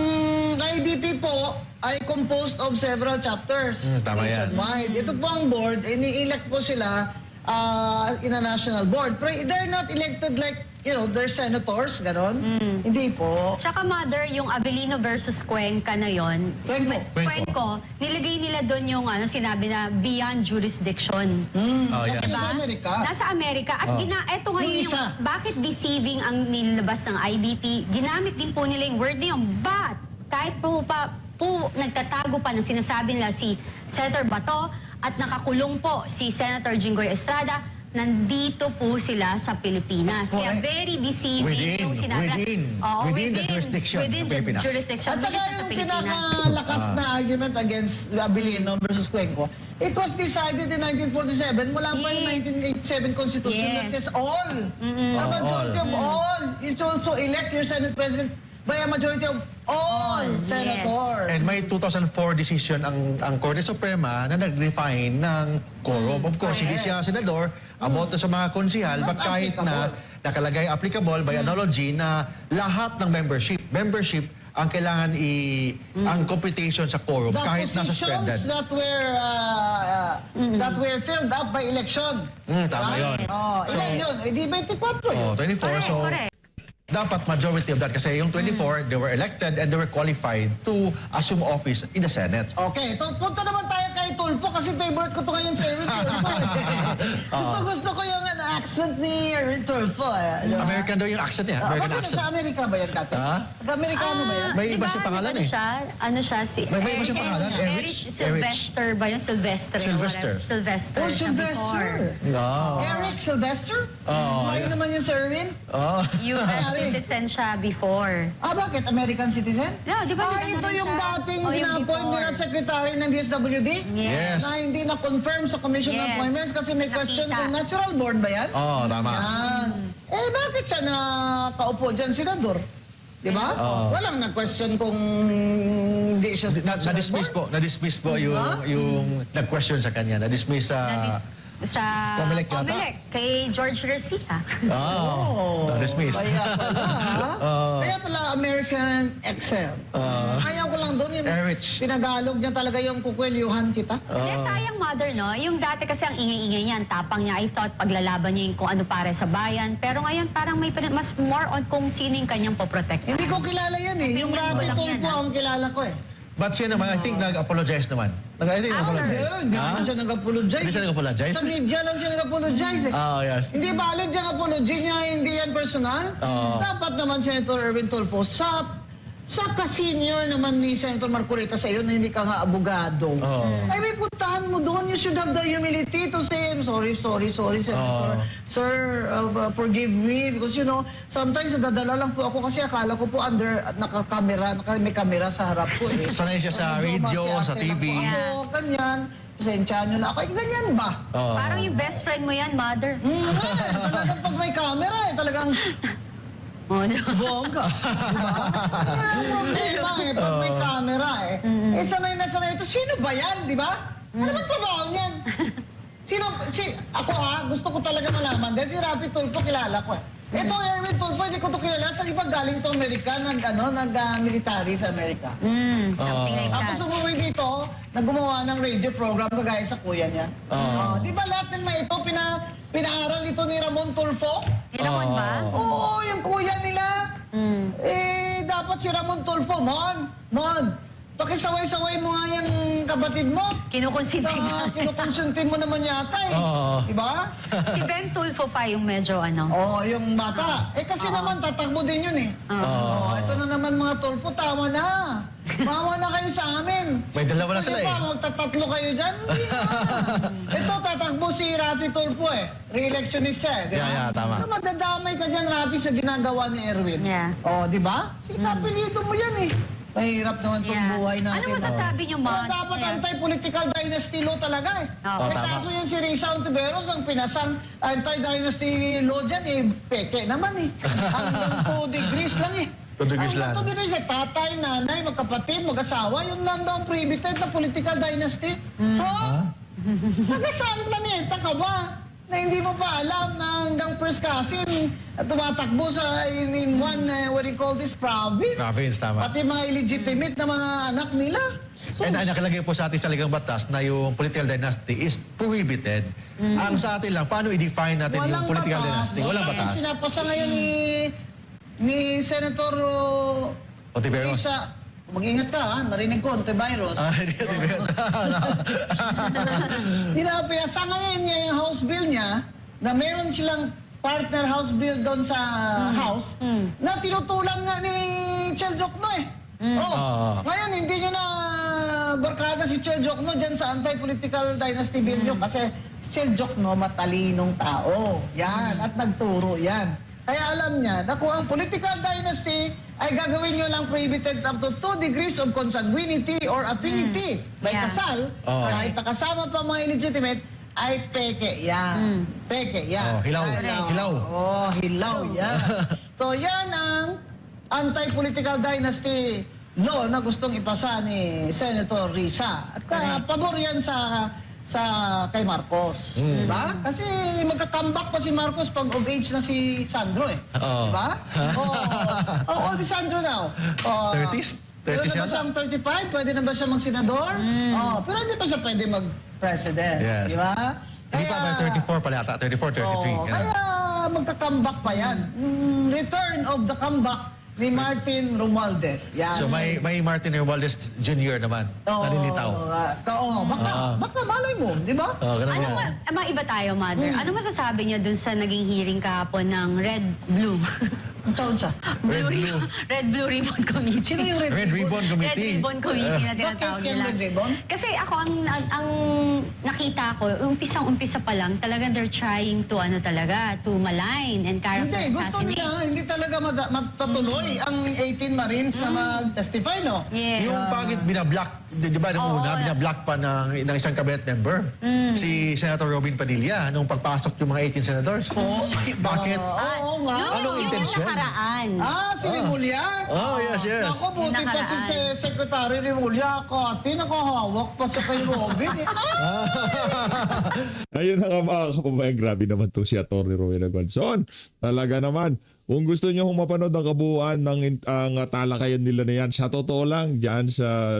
S3: IBP po ay composed of several chapters
S4: Tama yan.
S3: nationwide. Ito po ang board, ini-elect po sila in a national board. Pero they're not elected like, they're senators, ganon. Hindi po.
S5: Tsaka Mother, yung Abilino versus Cuenca na yon. Cuenco, nilagay nila doon yung sinabi na beyond jurisdiction.
S3: Kasi
S5: Diba?
S3: sa Amerika.
S5: Nasa Amerika. At eto ngayon
S3: Yung isa.
S5: bakit deceiving ang nilabas ng IBP? Ginamit din po nila yung word na yun. But, kahit po nagtatago pa ng sinasabi nila si Senator Bato at nakakulong po si Senator Jinggoy Estrada, nandito po sila sa Pilipinas. Kaya very deceiving yung sinabi.
S4: Within the jurisdiction
S5: Within
S4: ng
S5: the
S4: Pilipinas.
S5: jurisdiction.
S3: At saka
S5: hindi siya sa
S3: yung
S5: Pilipinas.
S3: pinakalakas na argument against Abilino versus Cuenco, it was decided in 1947 mula pa yung
S5: Yes.
S3: 1987 Constitution that
S5: Yes.
S3: says all. A majority of all. You also elect your Senate President by a majority of all
S5: Yes.
S3: senators.
S4: And may 2004 decision ang Korte Suprema na nag-refine ng quorum. Of course, hindi siya senador, about sa mga konsihal, but
S3: Not
S4: kahit na nakalagay applicable by analogy na lahat ng membership ang kailangan ang computation sa quorum
S3: The
S4: kahit na suspended.
S3: positions that were filled up by election.
S4: Tama yun.
S5: Yes.
S3: Oh,
S4: So,
S3: ilan yun? Eh, di 24 yun.
S4: 24.
S5: Correct,
S4: So,
S5: correct.
S4: dapat majority of that kasi yung 24, they were elected and they were qualified to assume office in the Senate.
S3: Okay, punta naman tayo kay Tulfo kasi favorite ko to ngayon si Erwin Tulfo. Gusto ko yung accent ni Erwin Tulfo.
S4: American daw yung accent niya, American accent.
S3: Sa Amerika ba yan, Kate?
S4: Ha?
S3: Taga-Amerikano ba yan?
S4: May iba siyang pangalan eh.
S5: Ano siya?
S4: May iba siyang pangalan,
S5: Erich
S4: Erich.
S5: Sylvester ba yun? Sylvester.
S4: Sylvester.
S5: Sylvester.
S3: Oh,
S5: siya
S3: Sylvester.
S5: before.
S3: Eric Sylvester? Ngayon naman yun si Erwin?
S5: US citizen siya before.
S3: Bakit? American citizen?
S5: No, di ba
S3: ito
S5: nag-ano
S3: yung
S5: siya?
S3: dating
S5: Oh, yung
S3: gina-appoint
S5: before.
S3: nila secretary ng DSWD?
S4: Yes.
S3: Na hindi na-confirm sa Commission on
S5: Yes.
S3: Appointments kasi may question
S5: Nakita.
S3: kung natural born ba yan?
S4: Tama.
S3: Yan. Bakit siya nakaupo dyan, senador? Di ba? Walang nag-question kung hindi siya
S4: Na-dismiss po, yung nag-question sa kanya, na-dismiss
S5: Sa
S4: Comelec yata?
S5: Comelec, kay George Garcia.
S4: na-dismiss.
S3: Kaya pala, kaya pala American Excel. Ayaw ko lang doon yung
S4: Erich.
S3: tinagalog niya talaga yung kukwelyuhan kita.
S5: Hindi, sayang mother, no? Yung dati kasi ang ingay-ingay niya, ang tapang niya, I thought paglalaban niya yung kung ano para sa bayan. Pero ngayon parang may mas more on kung sino yung kanyang poprotekta.
S3: Hindi ko kilala yan eh. Yung
S5: Opinion ko
S3: Rafi
S5: lang yan,
S3: Tulfo ang kilala ko eh.
S4: But siya naman, I think nag-apologize naman. I think nag-apologize.
S3: Hindi naman siya nag-apologize.
S4: Hindi siya nag-apologize?
S3: Sa media lang siya nag-apologize eh.
S4: Yes.
S3: Hindi valid yung apology niya, hindi yan personal. Dapat naman Senator Erwin Tulfo, sa ka-senior naman ni Senator Marcolita sa iyo na hindi ka nga abogado. Ay may puntahan mo doon. You should have the humility to say, I'm sorry, Senator. Sir, forgive me. Because you know, sometimes nadadala lang po ako kasi akala ko po naka-camera, may camera sa harap ko eh.
S4: Sanay siya sa radio, sa TV.
S3: Ako, ganyan. Pasensya nyo na ako. Ganyan ba?
S5: Parang yung best friend mo yan, mother.
S3: Talagang pag may camera talagang
S5: Oh, no.
S3: bongga. Diba? Pag may camera sanay na sanay ito. Sino ba yan, di ba? Ano ba trabaho niyan? Ako gusto ko talaga malaman. Dahil si Rafi Tulfo kilala ko eh. Ito, Erwin Tulfo, hindi ko to kilala. Sa ibang galing to Amerika, nag-military sa Amerika.
S5: Something like that.
S3: Tapos umuwi dito, gumawa ng radio program kagaya sa kuya niya. Di ba lahat ng mga ito, pinaaral ito ni Ramon Tulfo?
S5: Yun naman ba?
S3: Oo, yung kuya nila. Dapat si Ramon Tulfo, Mon, pakisaway-saway mo nga yung kapatid mo.
S5: Kinukonsinti nga.
S3: Kinukonsuntin mo naman yata eh. Di ba?
S5: Si Ben Tulfo fa yung medyo
S3: Yung bata. Kasi naman tatakbo din yun eh. Ito na naman mga Tulfo, tama na. Mawa na kayo sa amin.
S4: May dalawa na sila
S3: Di ba,
S4: eh.
S3: magtatatlo kayo dyan? Hindi na. Ito, tatakbo si Rafi Tulfo eh. Re-electionist siya eh. Di ba?
S4: Yeah, tama.
S3: Pero madadamay ka dyan, Rafi, sa ginagawa ni Erwin.
S5: Yeah.
S3: Di ba? Sinapilido mo yan eh. Mahirap naman itong
S5: Yeah.
S3: buhay natin.
S5: Ano masasabi niyo, Mon?
S3: Dapat
S5: Yeah.
S3: anti-political dynasty law talaga eh. Kaso yan si Risa Ontiveros, ang pinasang anti-dynasty law dyan peke naman eh. Hanggang 2 degrees lang eh.
S4: 2 degrees lang.
S3: Hanggang 2 degrees eh. Tatay, nanay, magkapatid, mag-asawa, yun lang daw ang prohibited na political dynasty. Nag-saan planeta ka ba? Na hindi mo pa alam na hanggang first cousin tumatakbo in one, what do you call this, province.
S4: Province, tama.
S3: Pati mga illegitimate na mga anak nila. So,
S4: And nakalagay po sa ating saligang batas na yung political dynasty is prohibited. Ang sa atin lang, paano i-define natin yung political dynasty? Walang batas.
S3: Sinapasa ngayon ni Senator
S4: Ontiveros.
S3: Risa. Mag-ingat ka ha, narinig ko, Ontiveros. Pinasa ngayon niya yung house bill niya na meron silang partner house bill doon sa house na tinutulan nga ni Chel Jokno eh. Ngayon, hindi nyo na barkada si Chel Jokno dyan sa anti-political dynasty bill nyo kasi si Chel Jokno matalinong tao. Yan, at nagturo yan. Kaya alam niya na kung ang political dynasty ay gagawin nyo lang prohibited up to 2 degrees of consanguinity or affinity by
S5: Yeah.
S3: kasal, kahit nakasama pa mga illegitimate, ay peke yan. Peke yan.
S4: Hilaw.
S3: Ay,
S4: Hilaw.
S3: hilaw yan. So yan ang anti-political dynasty law na gustong ipasa ni Senator Risa. At pabor yan sa kay Marcos. Diba? Kasi magka-comeback pa si Marcos pag of age na si Sandro eh.
S4: Oo.
S3: Diba? Oo, di Sandro now.
S4: 30s? 30s
S3: Pwede na ba
S4: yata?
S3: siyang 35? Pwede na ba siya mag-senador? Pero hindi pa siya pwede mag-president.
S4: Yes.
S3: Di ba?
S4: Hindi pa ba 34 pala yata? 34, 33.
S3: Oo, kaya magka-comeback pa yan. Return of the comeback ni Martin Romualdez. Yan.
S4: So may Martin Romualdez Jr. naman. Nalilitaw.
S3: Baka malay mo, di ba?
S4: Ganun
S5: Ano
S4: yan.
S5: maiba tayo, Mother? Ano masasabi niyo dun sa naging hearing kahapon ng Red Blue?
S3: Ang taon siya.
S5: Red Blue Ribbon Committee.
S3: Sino yung
S4: Red Ribbon
S5: Red
S4: Committee.
S5: Ribbon Committee na tinatawag
S3: Bakit yung
S5: nila.
S3: Red Ribbon?
S5: Kasi ako, ang nakita ko, umpisang-umpisa pa lang, talaga they're trying to, to malign and character
S3: Hindi, gusto
S5: assassinate.
S3: nila, hindi talaga magpatuloy ang 18 Marines na mag-testify, no?
S5: Yes.
S4: Yung bakit binablock, di ba nung
S5: Oo.
S4: una, binablock pa ng isang cabinet member, si Senator Robin Padilla, nung pagpasok yung mga 18 senators. Bakit?
S3: Oo nga.
S4: Anong
S5: Yun
S4: intensyon?
S5: yung nakaraan.
S3: Si Rimulya?
S4: Oh, yes, yes.
S3: Ako, buti
S5: Yung
S3: pa si
S5: nakaraan.
S3: Secretary Rimulya. Kati, nakahawak pa sa kay Robin.
S1: Ayun na nga mga kababayan, grabe naman to si Atty. Rowena Gonzon. Talaga naman, kung gusto nyo mapanood ang kabuuan ng ang talakayan nila na yan, sa totoo lang, dyan sa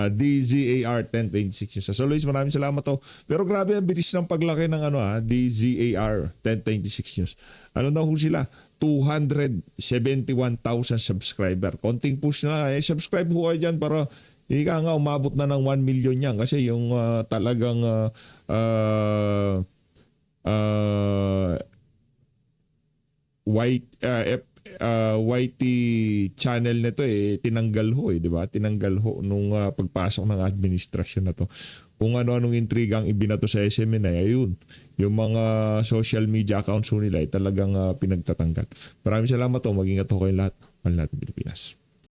S1: DZAR 1026 News. So Luis, maraming salamat to. Pero grabe ang bilis ng paglaki ng DZAR 1026 News. Ano na ho sila? 271,000 subscriber. Konting push na. Subscribe ho kayo dyan para ika nga umabot na ng 1 million yan. Kasi yung talagang YT channel nito tinanggal ho di ba? Tinanggal ho nung pagpasok ng administrasyon na to. Kung ano-anong intriga ang ibinato sa SMN ayun. Yung mga social media accounts ho nila ay talagang pinagtatanggal. Maraming salamat ho. Mag-ingat ho kayong lahat. Mahal natin Pilipinas.